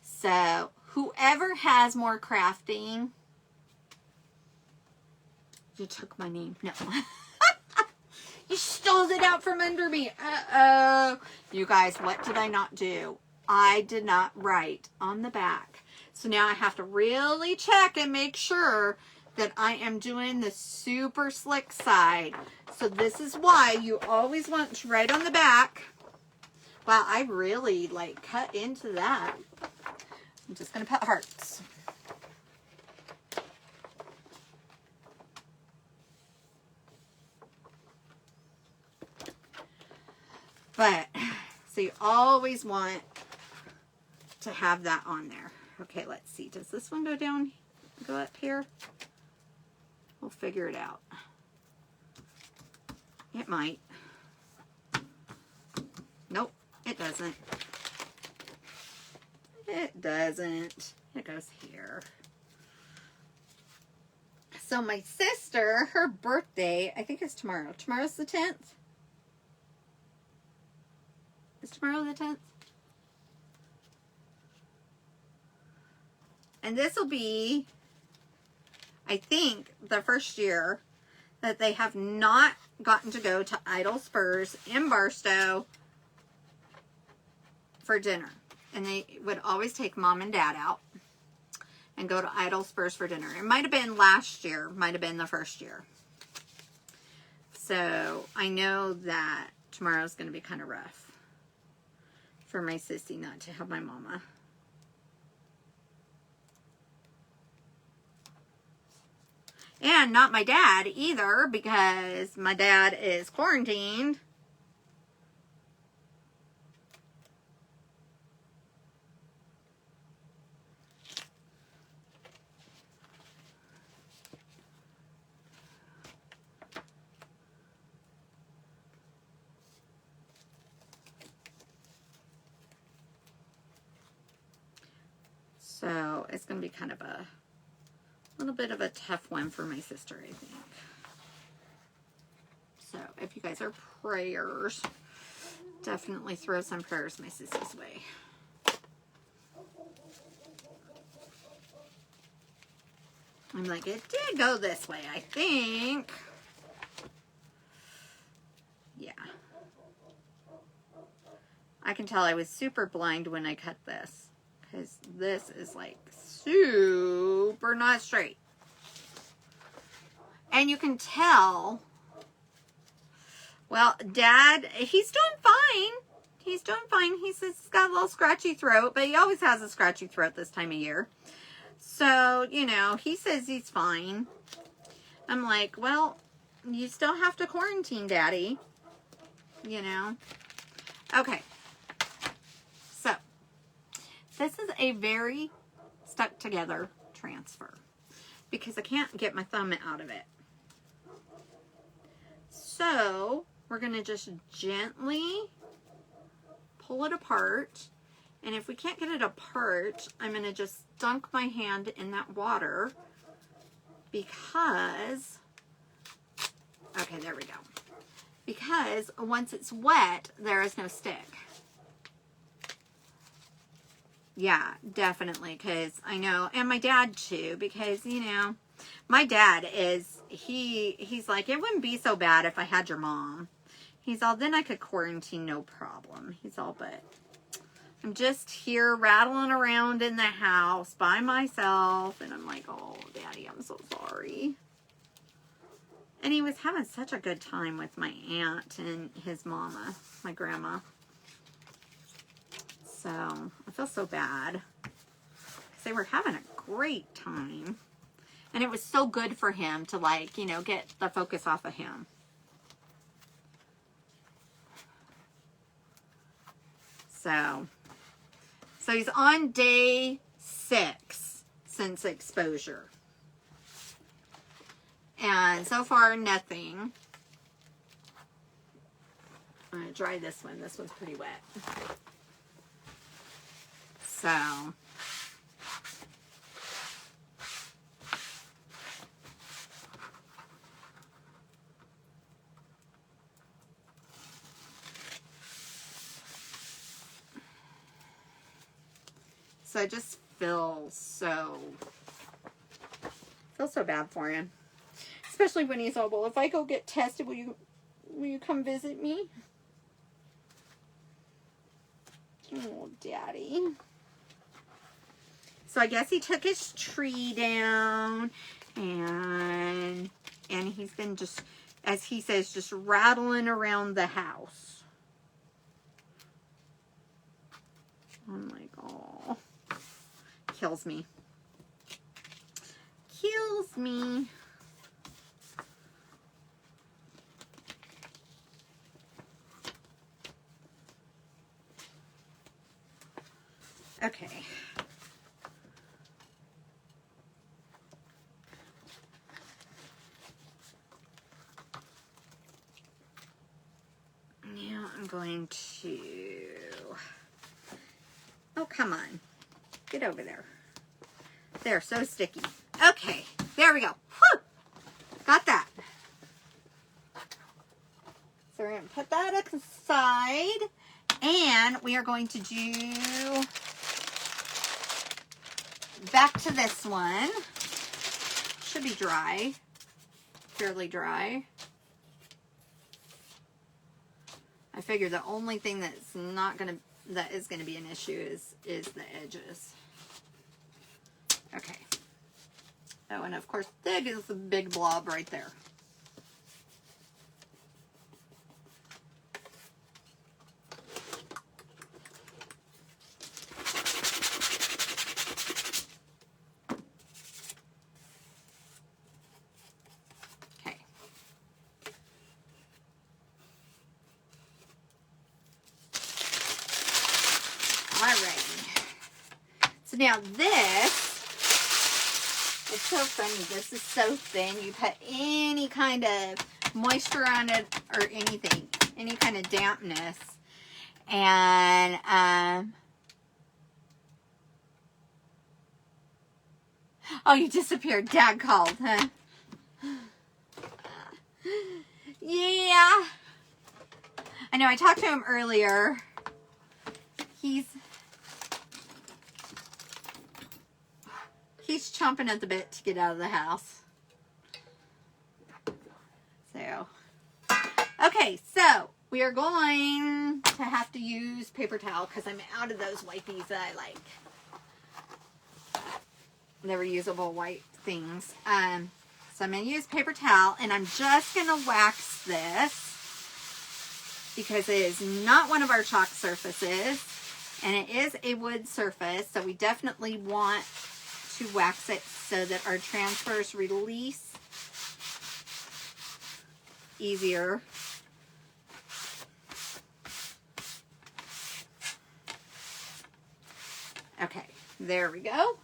[SPEAKER 1] So whoever has more crafting, you took my name. No. You stole it out from under me. Uh-oh. You guys, what did I not do? I did not write on the back. So now I have to really check and make sure that I am doing the super slick side. So this is why you always want to write on the back. Wow, I really like cut into that. I'm just going to put hearts. But, so you always want to have that on there. Okay, let's see. Does this one go down, go up here? We'll figure it out. It might. Nope, it doesn't. It doesn't. It goes here. So my sister, her birthday, I think it's tomorrow. Tomorrow's the 10th. Is tomorrow the 10th? And this will be, I think, the first year that they have not gotten to go to Idle Spurs in Barstow for dinner. And they would always take mom and dad out and go to Idle Spurs for dinner. It might have been last year, might have been the first year. So I know that tomorrow's going to be kind of rough for my sissy not to have my mama. And not my dad either, because my dad is quarantined. So it's going to be kind of a little bit of a tough one for my sister, I think. So if you guys are prayers, definitely throw some prayers my sissy's way. I'm like, it did go this way, I think. Yeah. I can tell I was super blind when I cut this. Because this is like super not straight. And you can tell, well, Dad, he's doing fine. He's doing fine. He's got a little scratchy throat, but he always has a scratchy throat this time of year. So, you know, he says he's fine. I'm like, well, you still have to quarantine, Daddy. You know? Okay. So, this is a very stuck together transfer because I can't get my thumb out of it. So, we're going to just gently pull it apart. And if we can't get it apart, I'm going to just dunk my hand in that water because, okay, there we go. Because once it's wet, there is no stick. Yeah, definitely, because I know, and my dad too, because, you know, my dad is, he's like, it wouldn't be so bad if I had your mom. He's all, then I could quarantine, no problem. He's all, but I'm just here rattling around in the house by myself, and I'm like, oh, Daddy, I'm so sorry. And he was having such a good time with my aunt and his mama, my grandma. So, I feel so bad. Because they were having a great time. And it was so good for him to, like, you know, get the focus off of him. So he's on day 6 since exposure. And so far, nothing. I'm going to dry this one. This one's pretty wet. So I just feel so bad for him. Especially when he's all, well, if I go get tested, will you come visit me? Oh, Daddy. So I guess he took his tree down, and he's been just, as he says, just rattling around the house. I'm like, oh, kills me. Kills me. Okay. Now I'm going to... Oh, come on. Get over there. They're so sticky. Okay. There we go. Whew! Got that. So we're going to put that aside. And we are going to do... back to this one. Should be dry. Fairly dry. I figure the only thing that is gonna be an issue is the edges. Okay. Oh, and of course, there is the big blob right there. Now this, it's so funny, this is so thin, you put any kind of moisture on it or anything, any kind of dampness, and oh, you disappeared. Dad called, huh? Yeah, I know, I talked to him earlier. He's chomping at the bit to get out of the house. So, okay, so we are going to have to use paper towel because I'm out of those wipies that I like. The reusable white things. So I'm going to use paper towel, and I'm just going to wax this because it is not one of our chalk surfaces, and it is a wood surface, so we definitely want to wax it so that our transfers release easier. Okay, there we go.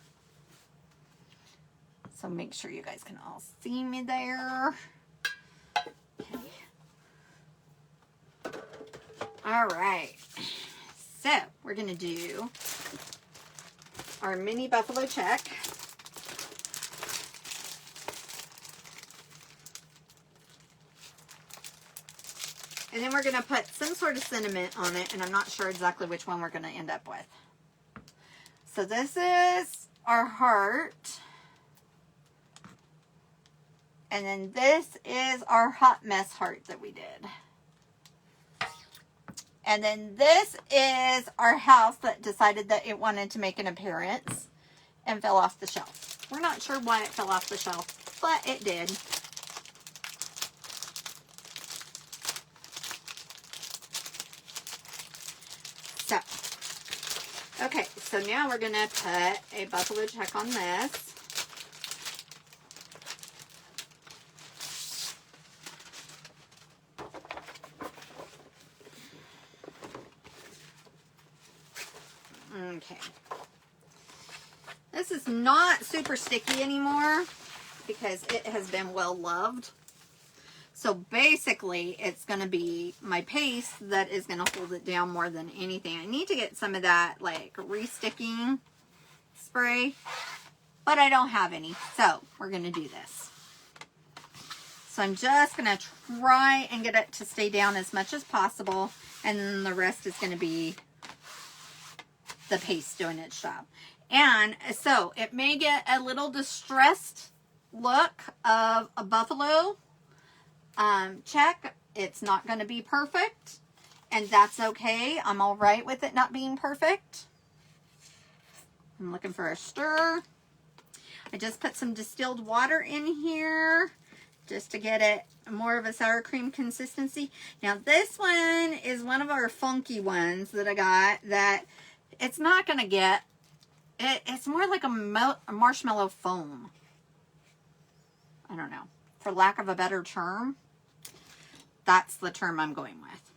[SPEAKER 1] So make sure you guys can all see me there. Okay. All right. So we're going to do our mini buffalo check. And then we're going to put some sort of sentiment on it, and I'm not sure exactly which one we're going to end up with. So this is our heart. And then this is our hot mess heart that we did. And then this is our house that decided that it wanted to make an appearance and fell off the shelf. We're not sure why it fell off the shelf, but it did. So, Okay, so now we're going to put a buffalo check on this. Okay. This is not super sticky anymore because it has been well loved. So basically, it's going to be my paste that is going to hold it down more than anything. I need to get some of that like re-sticking spray, but I don't have any. So we're going to do this. So I'm just going to try and get it to stay down as much as possible. And then the rest is going to be the paste doing its job. And so it may get a little distressed look of a buffalo check. It's not going to be perfect, and that's okay. I'm all right with it not being perfect. I'm looking for a stir. I just put some distilled water in here just to get it more of a sour cream consistency. Now this one is one of our funky ones that I got that it's not going to get, it's more like a marshmallow foam. I don't know, for lack of a better term. That's the term I'm going with.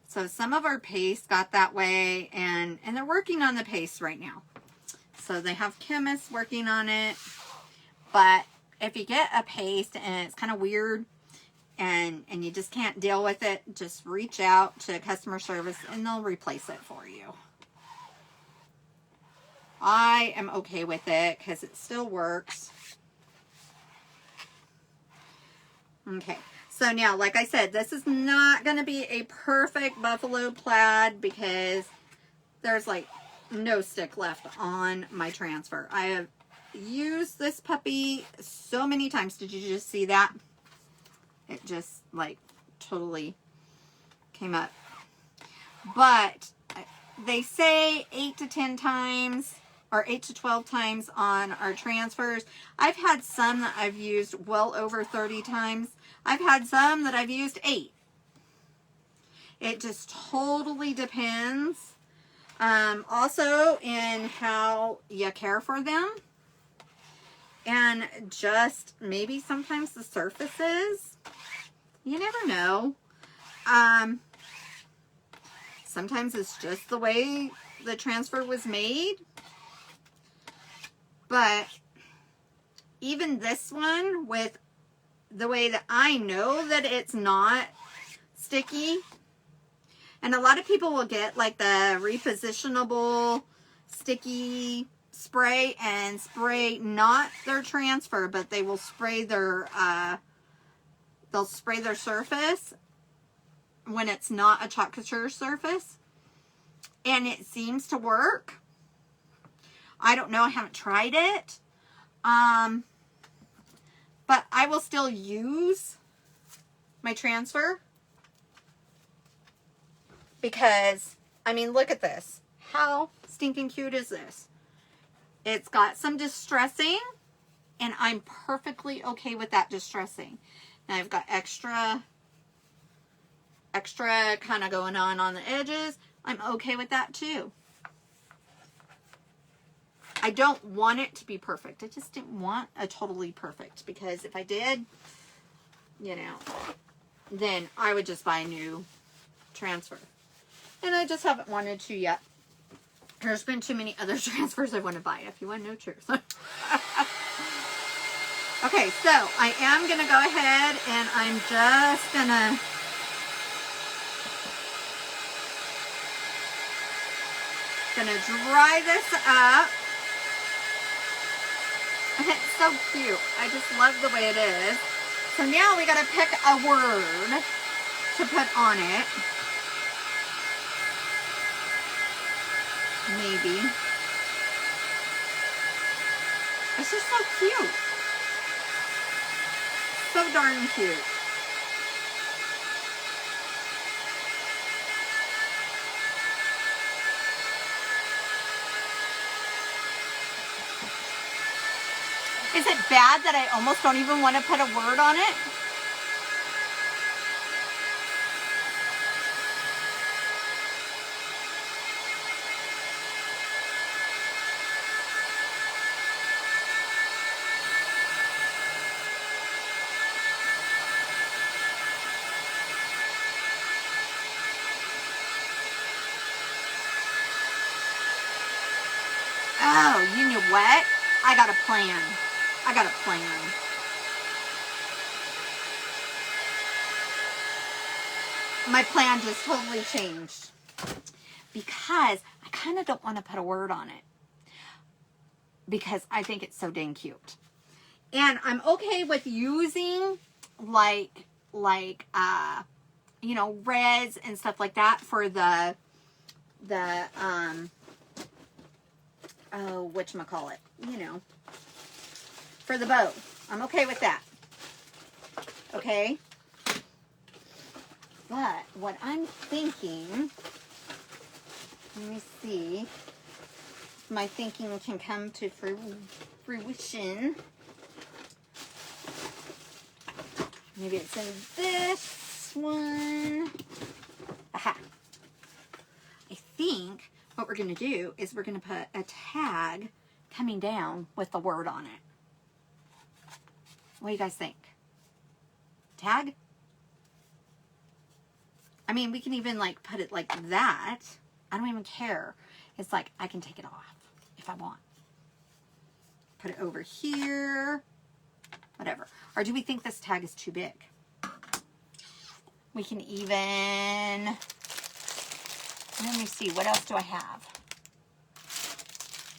[SPEAKER 1] So some of our paste got that way, and they're working on the paste right now. So they have chemists working on it. But if you get a paste and it's kind of weird and you just can't deal with it, just reach out to customer service and they'll replace it for you. I am okay with it because it still works. Okay. So now, like I said, this is not going to be a perfect buffalo plaid because there's like no stick left on my transfer. I have used this puppy so many times. Did you just see that? It just like totally came up. But they say 8 to 10 times or 8 to 12 times on our transfers. I've had some that I've used well over 30 times. I've had some that I've used 8. It just totally depends. Also in how you care for them. And just maybe sometimes the surfaces. You never know. Sometimes it's just the way the transfer was made. But even this one, with the way that I know that it's not sticky, and a lot of people will get like the repositionable sticky spray and spray not their transfer, but they will spray their they'll spray their surface when it's not a chalk couture surface, and it seems to work. I don't know, I haven't tried it. But I will still use my transfer because, I mean, look at this. How stinking cute is this? It's got some distressing, and I'm perfectly okay with that distressing. Now I've got extra kind of going on the edges. I'm okay with that too. I don't want it to be perfect. I just didn't want a totally perfect, because if I did, you know, then I would just buy a new transfer. And I just haven't wanted to yet. There's been too many other transfers I want to buy, if you want to know truth. Okay, so I am going to go ahead and I'm just going to dry this up. It's so cute. I just love the way it is. So now we got to pick a word to put on it. Maybe. It's just so cute. So darn cute. Is it bad that I almost don't even want to put a word on it? Oh, you know what? I got a plan. I got a plan. My plan just totally changed. Because I kind of don't want to put a word on it. Because I think it's so dang cute. And I'm okay with using like you know, reds and stuff like that for the oh, whatchamacallit, you know, for the bow. I'm okay with that. Okay? But what I'm thinking, let me see if my thinking can come to fruition. Maybe it's in this one. Aha. I think what we're going to do is we're going to put a tag coming down with the word on it. What do you guys think? Tag? I mean, we can even like put it like that. I don't even care. It's like I can take it off if I want. Put it over here. Whatever. Or do we think this tag is too big? We can even, let me see, what else do I have?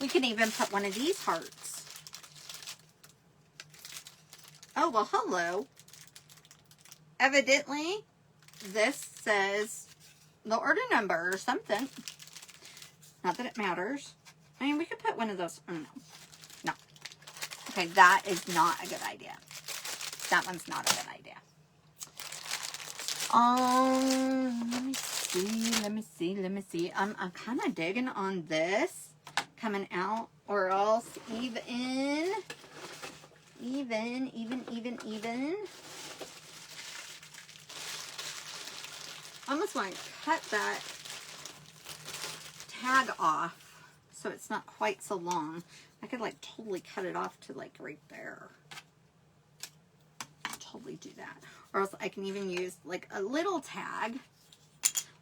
[SPEAKER 1] We can even put one of these hearts. Oh, well, hello. Evidently, this says the order number or something. Not that it matters. I mean, we could put one of those. Oh, no. No. Okay, that is not a good idea. That one's not a good idea. Let me see. I'm kind of digging on this coming out, or else even. I almost want to cut that tag off so it's not quite so long. I could like totally cut it off to like right there. Totally do that. Or else I can even use like a little tag.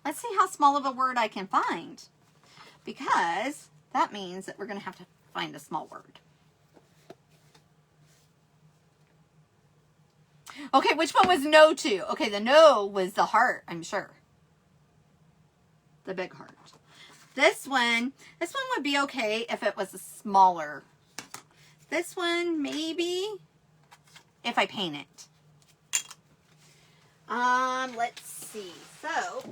[SPEAKER 1] Let's see how small of a word I can find. Because that means that we're going to have to find a small word. Okay, which one was no to? Okay, the no was the heart, I'm sure. The big heart. This one would be okay if it was a smaller. This one, maybe, if I paint it. Let's see. So,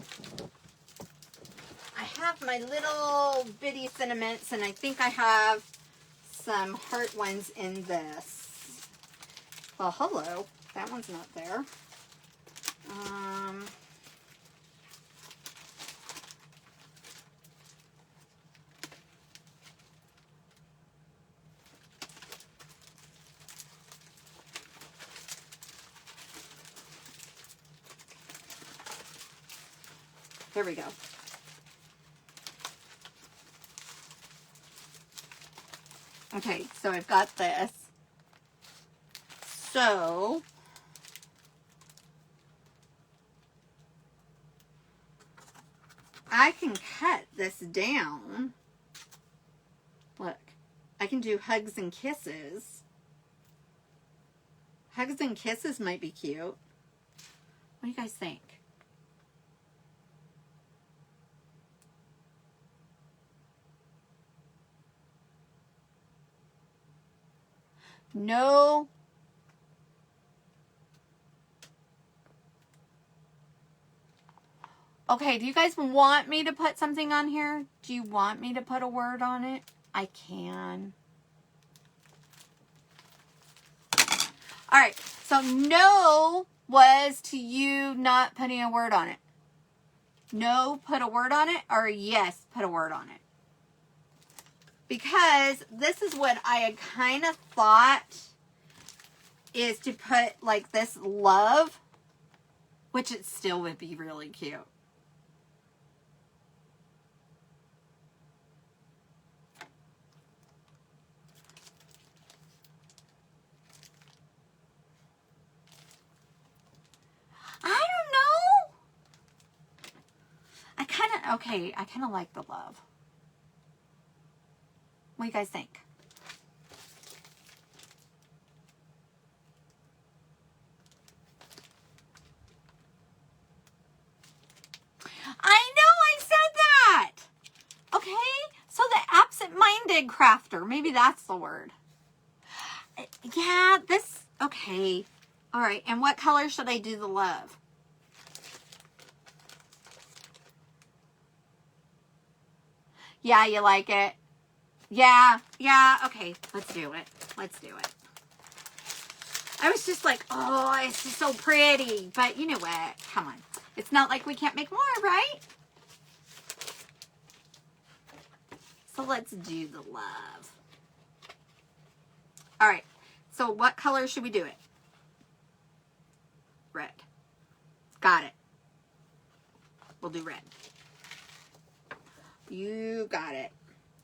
[SPEAKER 1] I have my little bitty sentiments, and I think I have some heart ones in this. Well, hello. That one's not there. There we go. Okay, so I've got this. So, I can cut this down. Look, I can do hugs and kisses. Hugs and kisses might be cute. What do you guys think? No. Okay, do you guys want me to put something on here? Do you want me to put a word on it? I can. All right, so no was to you not putting a word on it. No, put a word on it, or yes, put a word on it. Because this is what I had kind of thought is to put like this love, which it still would be really cute. I don't know. I kind of like the love. What do you guys think? I know I said that. Okay, so the absent-minded crafter, maybe that's the word. Yeah, this, okay. All right, and what color should I do the love? Yeah, you like it? Yeah, okay, let's do it. Let's do it. I was just like, oh, it's just so pretty. But you know what? Come on. It's not like we can't make more, right? So let's do the love. All right. So what color should we do it? Red. Got it. We'll do red. You got it.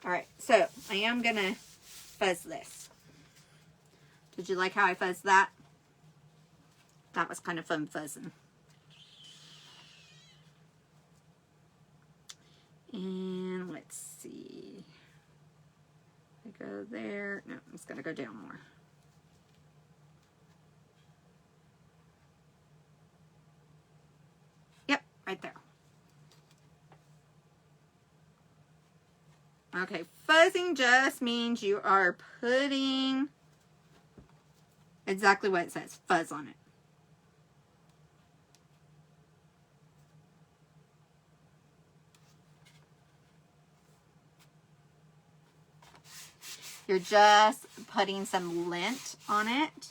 [SPEAKER 1] All right. So I am going to fuzz this. Did you like how I fuzzed that? That was kind of fun fuzzing. And let's see. I go there. No, I'm just going to go down more. Yep, right there. Okay, fuzzing just means you are putting exactly what it says, fuzz on it. You're just putting some lint on it.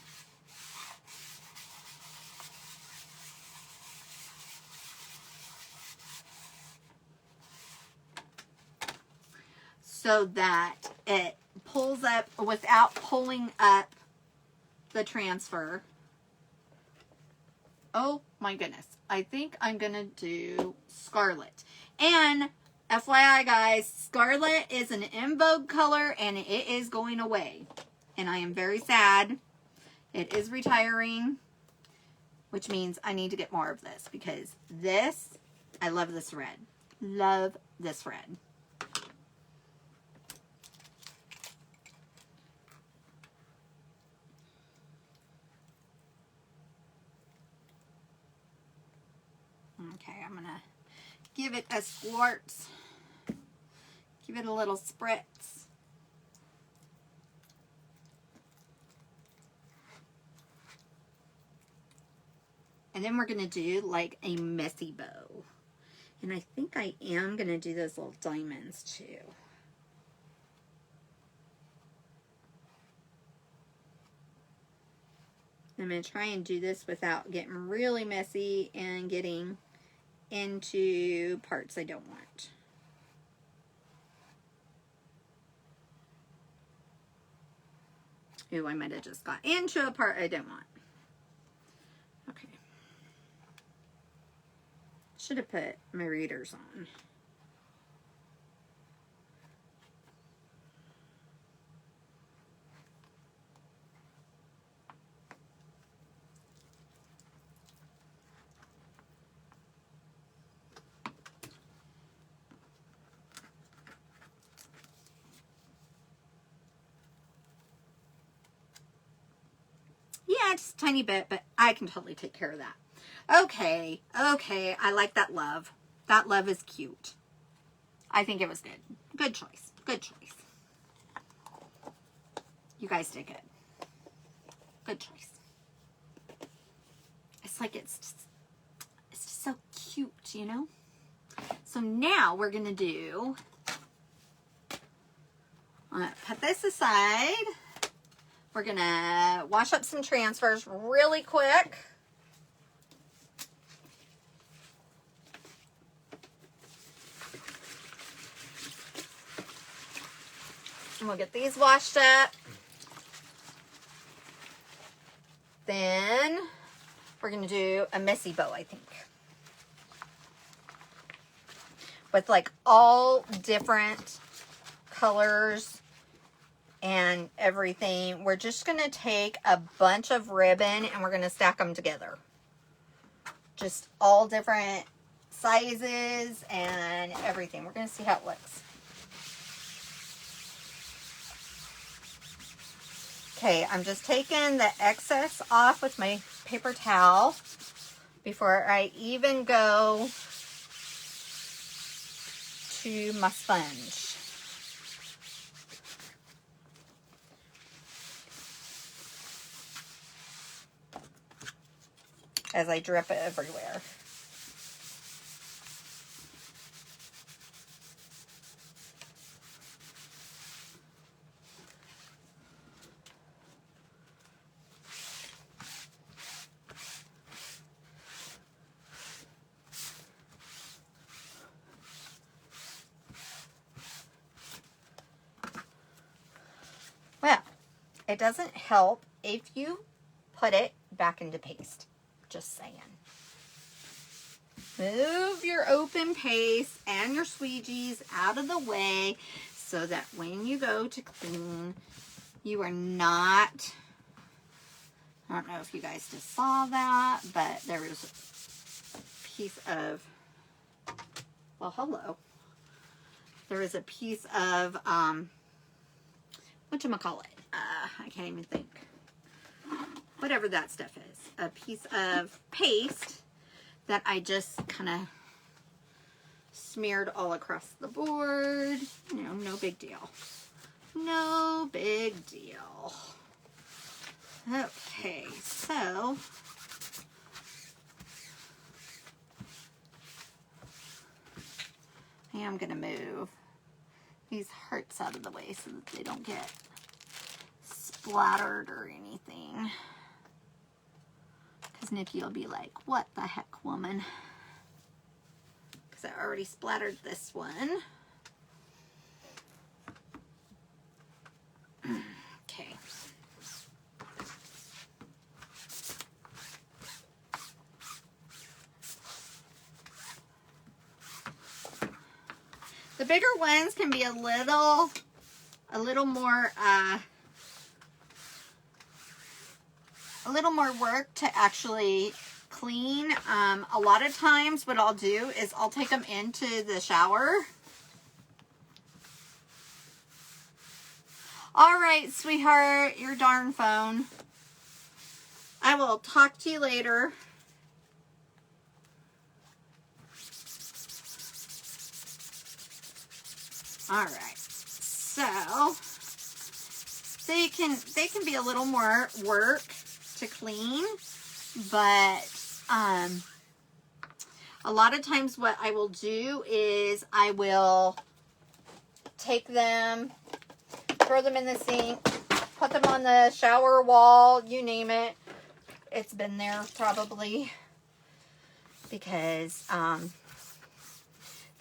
[SPEAKER 1] So that it pulls up without pulling up the transfer. Oh my goodness. I think I'm going to do Scarlet. And FYI guys, Scarlet is an in vogue color and it is going away. And I am very sad. It is retiring, which means I need to get more of this because this, I love this red. Love this red. Okay, I'm going to give it a squirt. Give it a little spritz. And then we're going to do like a messy bow. And I think I am going to do those little diamonds too. I'm going to try and do this without getting really messy and getting into parts I don't want. Ooh, I might have just got into a part I don't want. Okay. Should have put my readers on. Yeah, just a tiny bit, but I can totally take care of that. Okay, I like that love. That love is cute. I think it was good. Good choice. Good choice. You guys did good. Good choice. It's like it's just so cute, you know? So now we're going to do, I'm going to put this aside. We're going to wash up some transfers really quick. And we'll get these washed up. Then we're going to do a messy bow, I think. With like all different colors and everything. We're just going to take a bunch of ribbon and we're going to stack them together. Just all different sizes and everything. We're going to see how it looks. Okay, I'm just taking the excess off with my paper towel before I even go to my sponge. As I drip it everywhere. Well, it doesn't help if you put it back into paste. Just saying. Move your open paste and your squeegees out of the way so that when you go to clean, you are not, I don't know if you guys just saw that, but there was a piece of, well, hello. There is a piece of, whatchamacallit? I can't even think. Whatever that stuff is. A piece of paste that I just kind of smeared all across the board. You know, no big deal. No big deal. Okay, so I am going to move these hearts out of the way so that they don't get splattered or anything. Because Nikki will be like, what the heck, woman? Because I already splattered this one. Okay. The bigger ones can be a little more work to actually clean. A lot of times what I'll do is I'll take them into the shower. All right, sweetheart, your darn phone. I will talk to you later. All right, so they can be a little more work to clean, but a lot of times what I will do is I will take them, throw them in the sink, put them on the shower wall, you name it. It's been there probably, because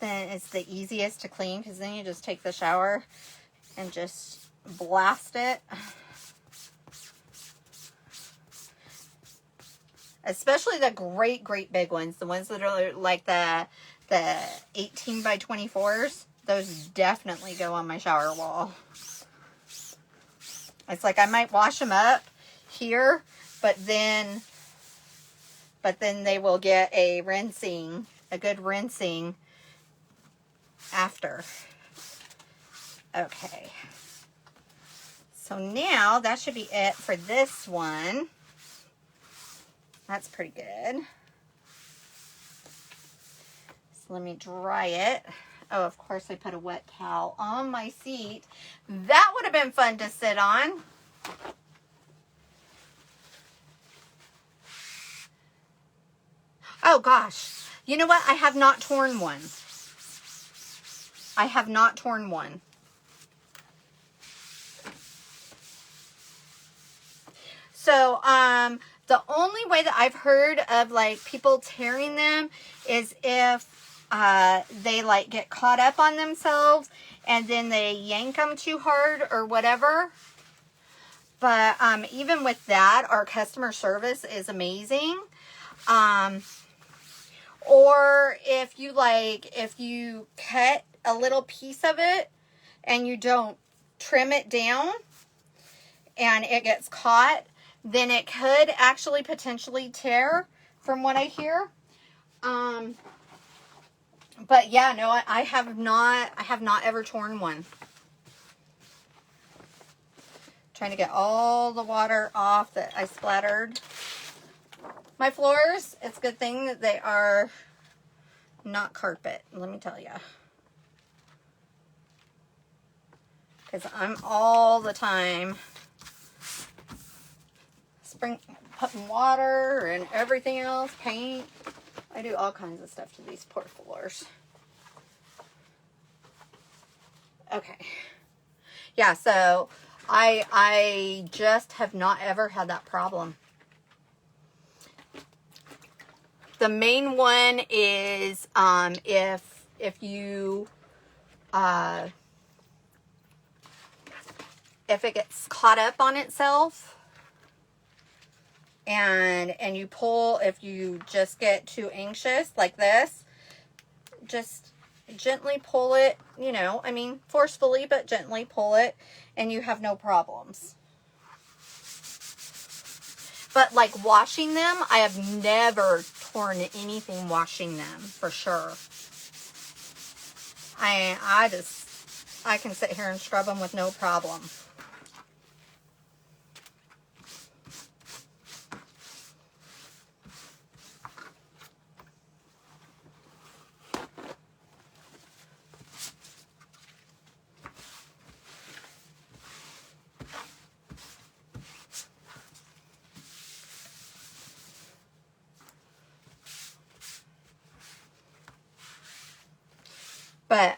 [SPEAKER 1] then it's the easiest to clean, because then you just take the shower and just blast it. Especially the great big ones, the ones that are like the 18 by 24s. Those definitely go on my shower wall. It's like I might wash them up here, but then they will get a good rinsing after. Okay. So now that should be it for this one. That's pretty good. So let me dry it. Oh, of course I put a wet towel on my seat. That would have been fun to sit on. Oh gosh. You know what? I have not torn one. I have not torn one. So, the only way that I've heard of like people tearing them is if they like get caught up on themselves and then they yank them too hard or whatever. But even with that, our customer service is amazing. Or if you cut a little piece of it and you don't trim it down and it gets caught, then it could actually potentially tear, from what I hear. But yeah, no, I have not ever torn one. Trying to get all the water off that I splattered. My floors, it's a good thing that they are not carpet, let me tell you. Because I'm all the time putting water and everything else, paint. I do all kinds of stuff to these poor floors. Okay. Yeah, so I just have not ever had that problem. The main one is if you if it gets caught up on itself and you pull, if you just get too anxious like this, just gently pull it, you know, I mean forcefully, but gently pull it and you have no problems. But like washing them, I have never torn anything washing them, for sure. I can sit here and scrub them with no problem. But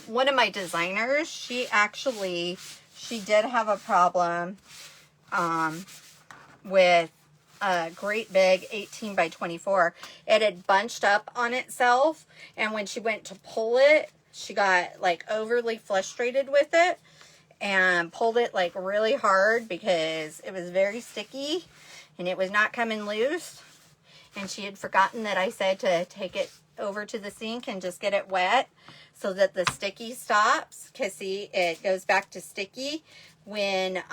[SPEAKER 1] one of my designers, she did have a problem with a great big 18 by 24. It had bunched up on itself, and when she went to pull it, she got like overly frustrated with it and pulled it like really hard because it was very sticky and it was not coming loose. And she had forgotten that I said to take it over to the sink and just get it wet so that the sticky stops. Because see, it goes back to sticky when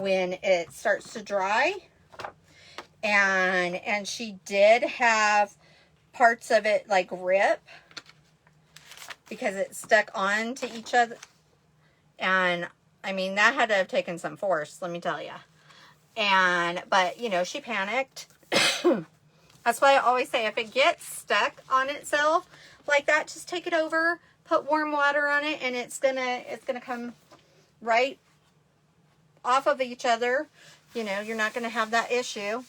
[SPEAKER 1] it starts to dry. And she did have parts of it like rip because it stuck on to each other. And I mean, that had to have taken some force, let me tell you. But you know, she panicked. That's why I always say, if it gets stuck on itself like that, just take it over, put warm water on it, and it's gonna come right off of each other. You know, you're not gonna have that issue.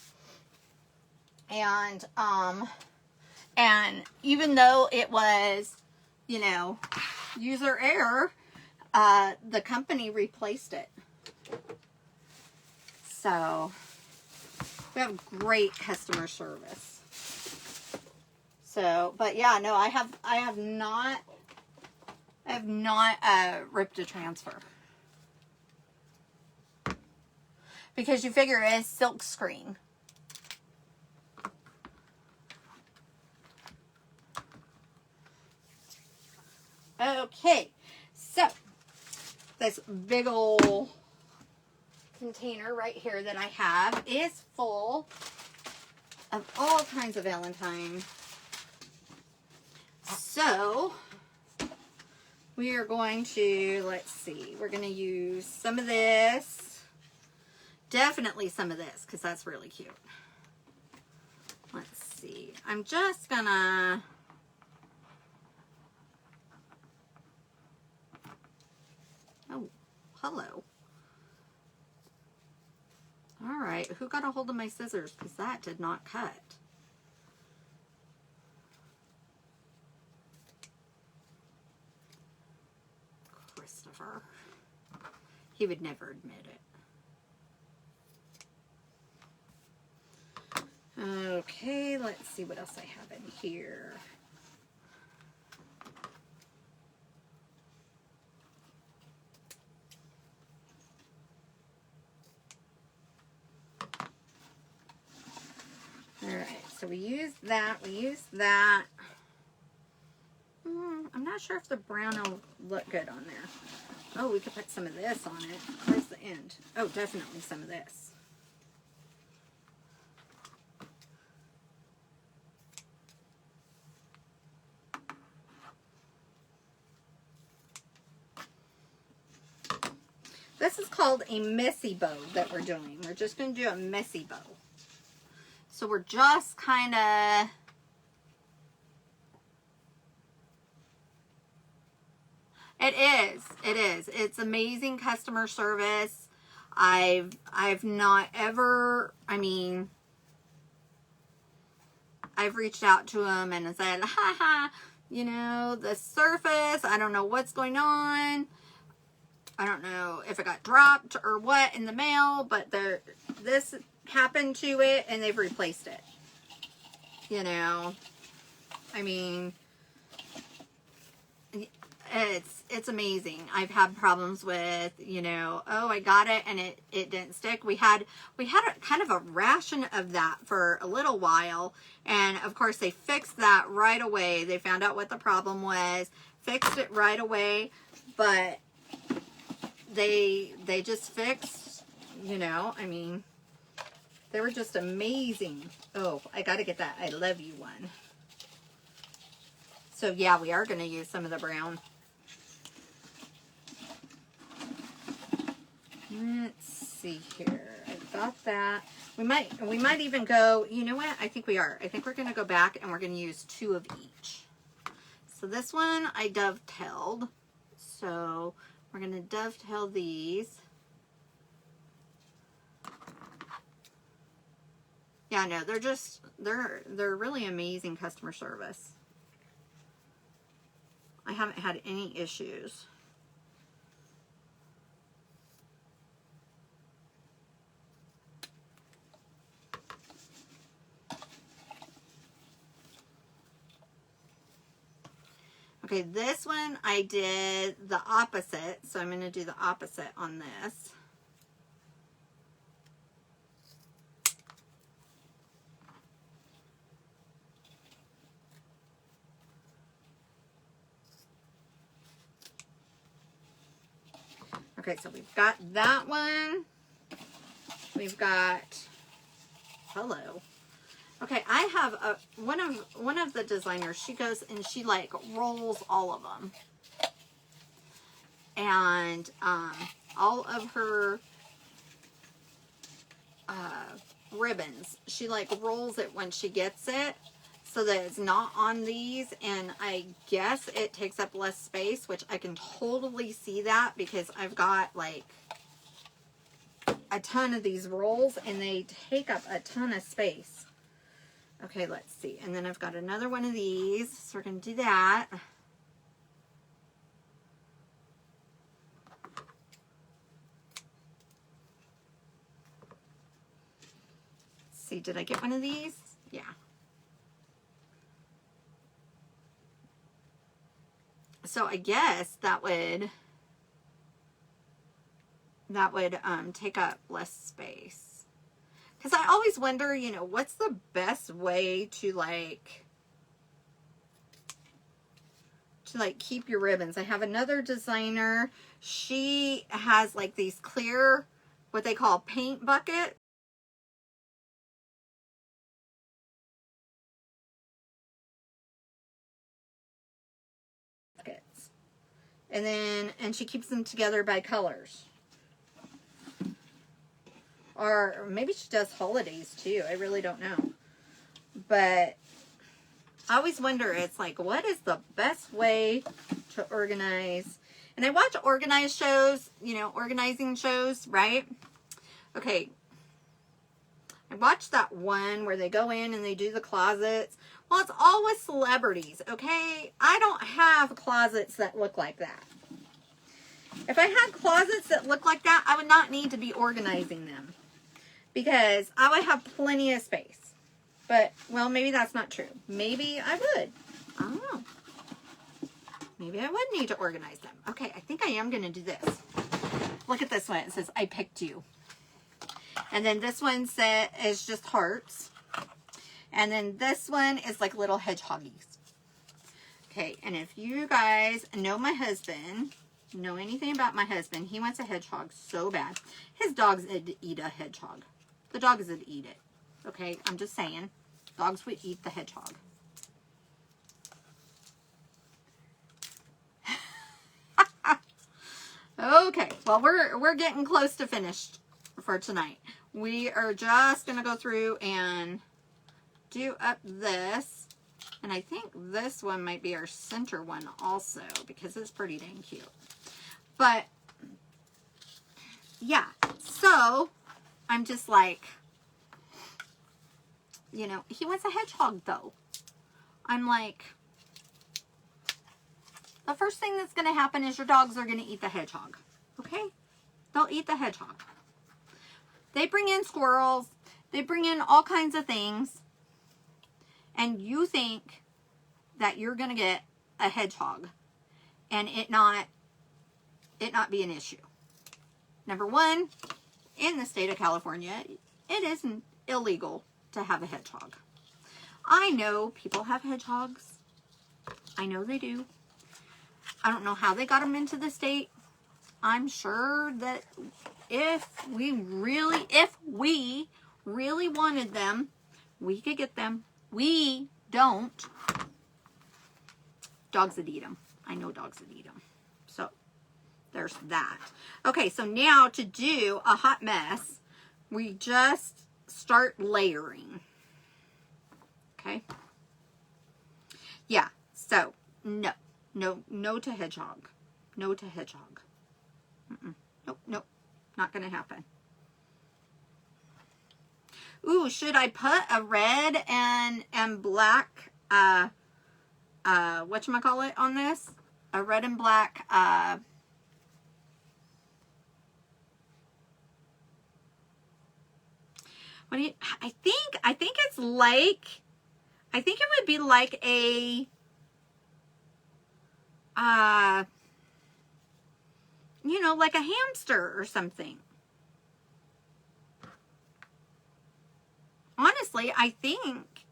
[SPEAKER 1] And even though it was, you know, user error, the company replaced it. So we have great customer service. So, but yeah, no, I have not ripped a transfer. Because you figure it's silk screen. Okay, so this big old container right here that I have is full of all kinds of Valentine. So we are going to, let's see, we're going to use some of this, definitely some of this, because that's really cute. Let's see, I'm just gonna, oh, hello. All right, who got a hold of my scissors? Because that did not cut. Christopher. He would never admit it. Okay, let's see what else I have in here. Alright, so we use that, I'm not sure if the brown will look good on there. Oh, we could put some of this on it. Where's the end? Oh, definitely some of this. This is called a messy bow that we're doing. We're just going to do a messy bow. So we're just kind of... It is. It is. It's amazing customer service. I've not ever, I mean, I've reached out to them and said, haha, you know, the surface, I don't know what's going on. I don't know if it got dropped or what in the mail, but this happened to it and they've replaced it. You know, I mean, it's amazing. I've had problems with, you know, oh, I got it and it didn't stick. We had a kind of a ration of that for a little while, and of course they fixed that right away. They found out what the problem was, fixed it right away, but they just fixed, you know, I mean, they were just amazing. Oh, I got to get that I love you one. So yeah, we are going to use some of the brown. Let's see here. I've got that. We might even go, you know what? I think we are. I think we're going to go back and we're going to use 2 of each. So this one I dovetailed. So we're going to dovetail these. Yeah, no, they're really amazing customer service. I haven't had any issues. Okay, this one I did the opposite, so I'm going to do the opposite on this. Okay, so we've got that one. We've got, hello. Okay, I have one of the designers, she goes and she like rolls all of them. And all of her ribbons, she like rolls it when she gets it so that it's not on these, and I guess it takes up less space, which I can totally see that because I've got like a ton of these rolls and they take up a ton of space. Okay, let's see. And then I've got another one of these, so we're going to do that. Let's see, did I get one of these? Yeah. So I guess that would take up less space. Because I always wonder, you know, what's the best way to like keep your ribbons. I have another designer. She has like these clear, what they call paint buckets. And she keeps them together by colors. Or maybe she does holidays too. I really don't know. But I always wonder, it's like, what is the best way to organize? And I watch organized shows, you know, organizing shows, right? Okay. I watched that one where they go in and they do the closets. Well, it's all with celebrities, okay? I don't have closets that look like that. If I had closets that look like that, I would not need to be organizing them, because I would have plenty of space. But, well, maybe that's not true. Maybe I would. I don't know. Maybe I would need to organize them. Okay, I think I am going to do this. Look at this one. It says, I picked you. And then this one is just hearts. And then this one is like little hedgehoggies. Okay, and if you guys know my husband, know anything about my husband, he wants a hedgehog so bad. His dogs would eat a hedgehog. The dogs would eat it. Okay, I'm just saying. Dogs would eat the hedgehog. Okay, well, we're getting close to finished for tonight. We are just going to go through and do up this. And I think this one might be our center one also, because it's pretty dang cute. But, yeah. So, I'm just like, you know, he wants a hedgehog, though. I'm like, the first thing that's going to happen is your dogs are going to eat the hedgehog. Okay? They'll eat the hedgehog. They bring in squirrels. They bring in all kinds of things. And you think that you're going to get a hedgehog and it not be an issue. Number one, in the state of California, it isn't illegal to have a hedgehog. I know people have hedgehogs. I know they do. I don't know how they got them into the state. I'm sure that if we really wanted them, we could get them. We don't. Dogs would eat them. I know dogs would eat them. So, there's that. Okay, so now to do a hot mess, we just start layering. Okay? Yeah, so, no to hedgehog. No to hedgehog. Nope, not gonna happen. Ooh, should I put a red and black, whatchamacallit on this? A red and black, what do you, I think it's like, I think it would be like a, you know, like a hamster or something. Honestly, I think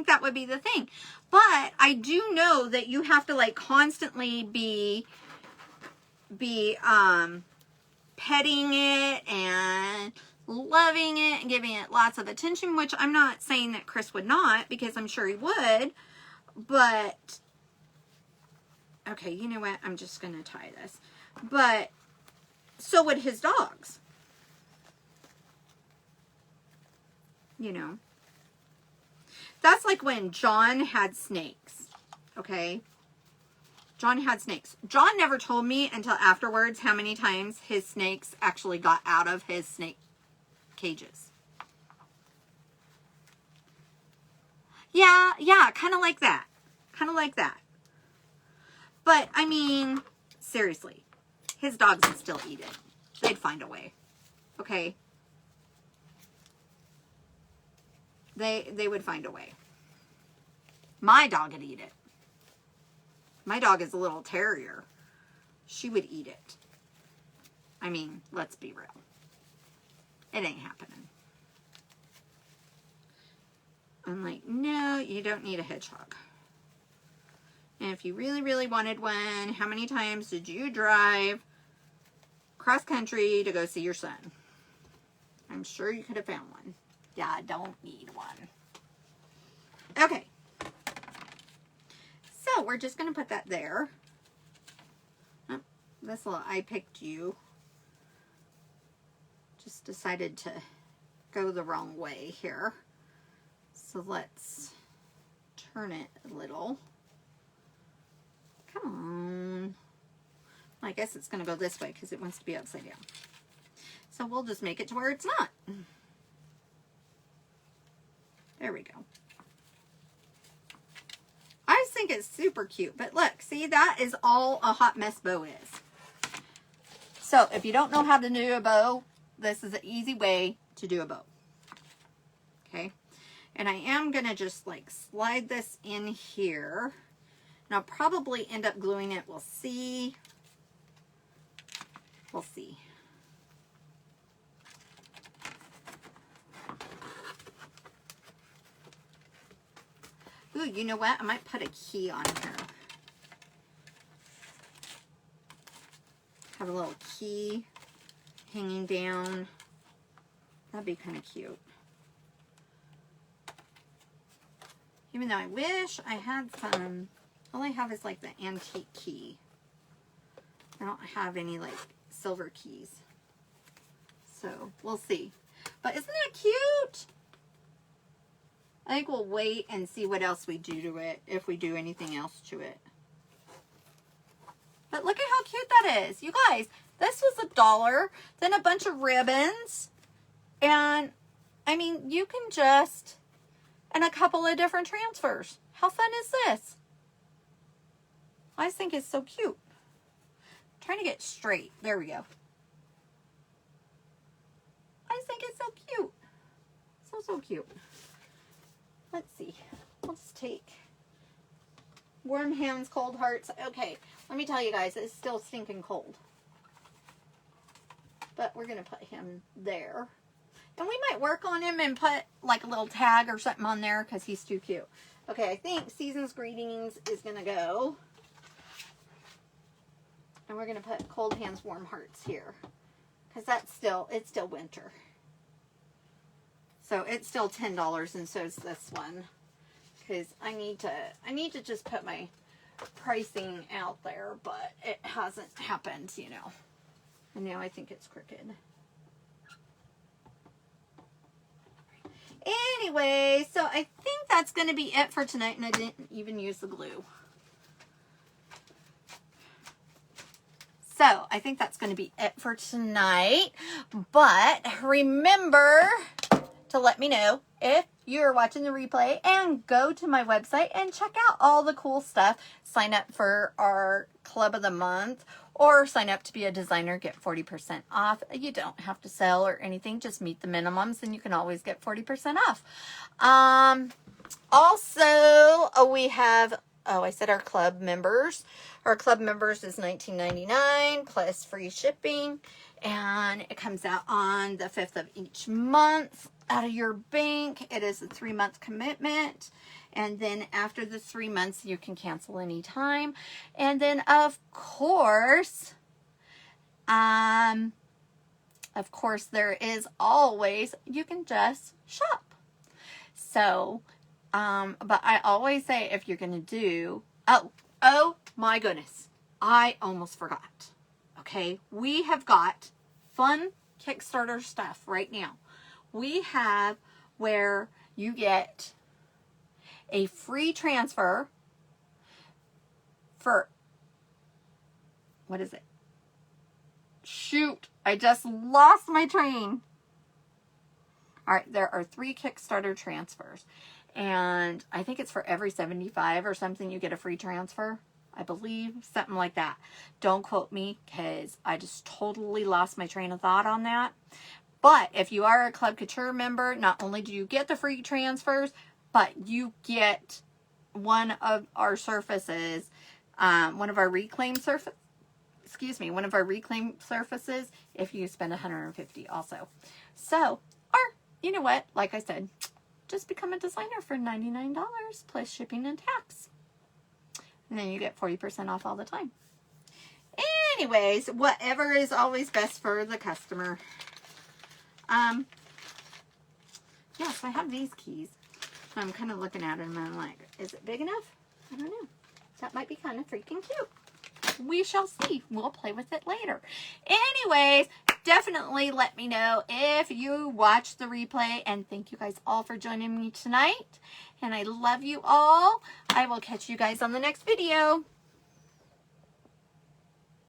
[SPEAKER 1] that would be the thing. But I do know that you have to like constantly be petting it and loving it and giving it lots of attention, which I'm not saying that Chris would not, because I'm sure he would. But okay, you know what? I'm just going to tie this. But so would his dogs. You know. That's like when John had snakes. Okay? John had snakes. John never told me until afterwards how many times his snakes actually got out of his snake cages. Yeah, kind of like that. Kind of like that. But, I mean, seriously, his dogs would still eat it. They'd find a way. Okay? They would find a way. My dog would eat it. My dog is a little terrier. She would eat it. I mean, let's be real. It ain't happening. I'm like, no, you don't need a hedgehog. And if you really, really wanted one, how many times did you drive cross country to go see your son? I'm sure you could have found one. Yeah, I don't need one. Okay. So, we're just going to put that there. Oh, this little I picked you. Just decided to go the wrong way here. So, let's turn it a little. Come on. I guess it's going to go this way because it wants to be upside down. So, we'll just make it to where it's not. There we go. I just think it's super cute. But look, see, that is all a hot mess bow is. So, if you don't know how to do a bow, this is an easy way to do a bow. Okay? And I am going to just like slide this in here. And I'll probably end up gluing it. We'll see. We'll see. Ooh, you know what? I might put a key on here. Have a little key hanging down. That'd be kind of cute. Even though I wish I had all I have is like the antique key. I don't have any like silver keys. So we'll see. But isn't that cute? I think we'll wait and see what else we do to it, if we do anything else to it. But look at how cute that is. You guys, this was $1, then a bunch of ribbons. And, I mean, you can just, and a couple of different transfers. How fun is this? I just think it's so cute. I'm trying to get straight. There we go. I just think it's so cute. So cute. Let's see. Let's take warm hands, cold hearts. Okay, let me tell you guys, it's still stinking cold. But we're going to put him there. And we might work on him and put like a little tag or something on there because he's too cute. Okay, I think Season's Greetings is going to go. And we're going to put Cold Hands, Warm Hearts here. Because it's still winter. So it's still $10 and so is this one. Because I need to just put my pricing out there, but it hasn't happened, you know. And now I think it's crooked. Anyway, so I think that's going to be it for tonight, and I didn't even use the glue. So I think that's going to be it for tonight. But remember to let me know if you're watching the replay and go to my website and check out all the cool stuff. Sign up for our Club of the Month or sign up to be a designer, get 40% off. You don't have to sell or anything. Just meet the minimums and you can always get 40% off. Also, we have, I said our club members. Our club members is $19.99 plus free shipping. And it comes out on the 5th of each month out of your bank. It is a 3-month commitment. And then after the 3 months, you can cancel anytime. And then, of course, there is always, you can just shop. So, but I always say if you're going to do, oh my goodness, I almost forgot. Okay, we have got fun Kickstarter stuff right now. We have where you get a free transfer for, what is it? Shoot, I just lost my train. All right, there are 3 Kickstarter transfers. And I think it's for every 75 or something you get a free transfer. I believe, something like that. Don't quote me because I just totally lost my train of thought on that. But if you are a Club Couture member, not only do you get the free transfers, but you get one of our surfaces, one of our reclaimed surfaces if you spend $150 also. So, or you know what, like I said, just become a designer for $99 plus shipping and tax. And then you get 40% off all the time. Anyways, whatever is always best for the customer. Yes, I have these keys. I'm kind of looking at them and I'm like, is it big enough? I don't know. That might be kind of freaking cute. We shall see. We'll play with it later. Anyways, definitely let me know if you watch the replay. And thank you guys all for joining me tonight. And I love you all. I will catch you guys on the next video.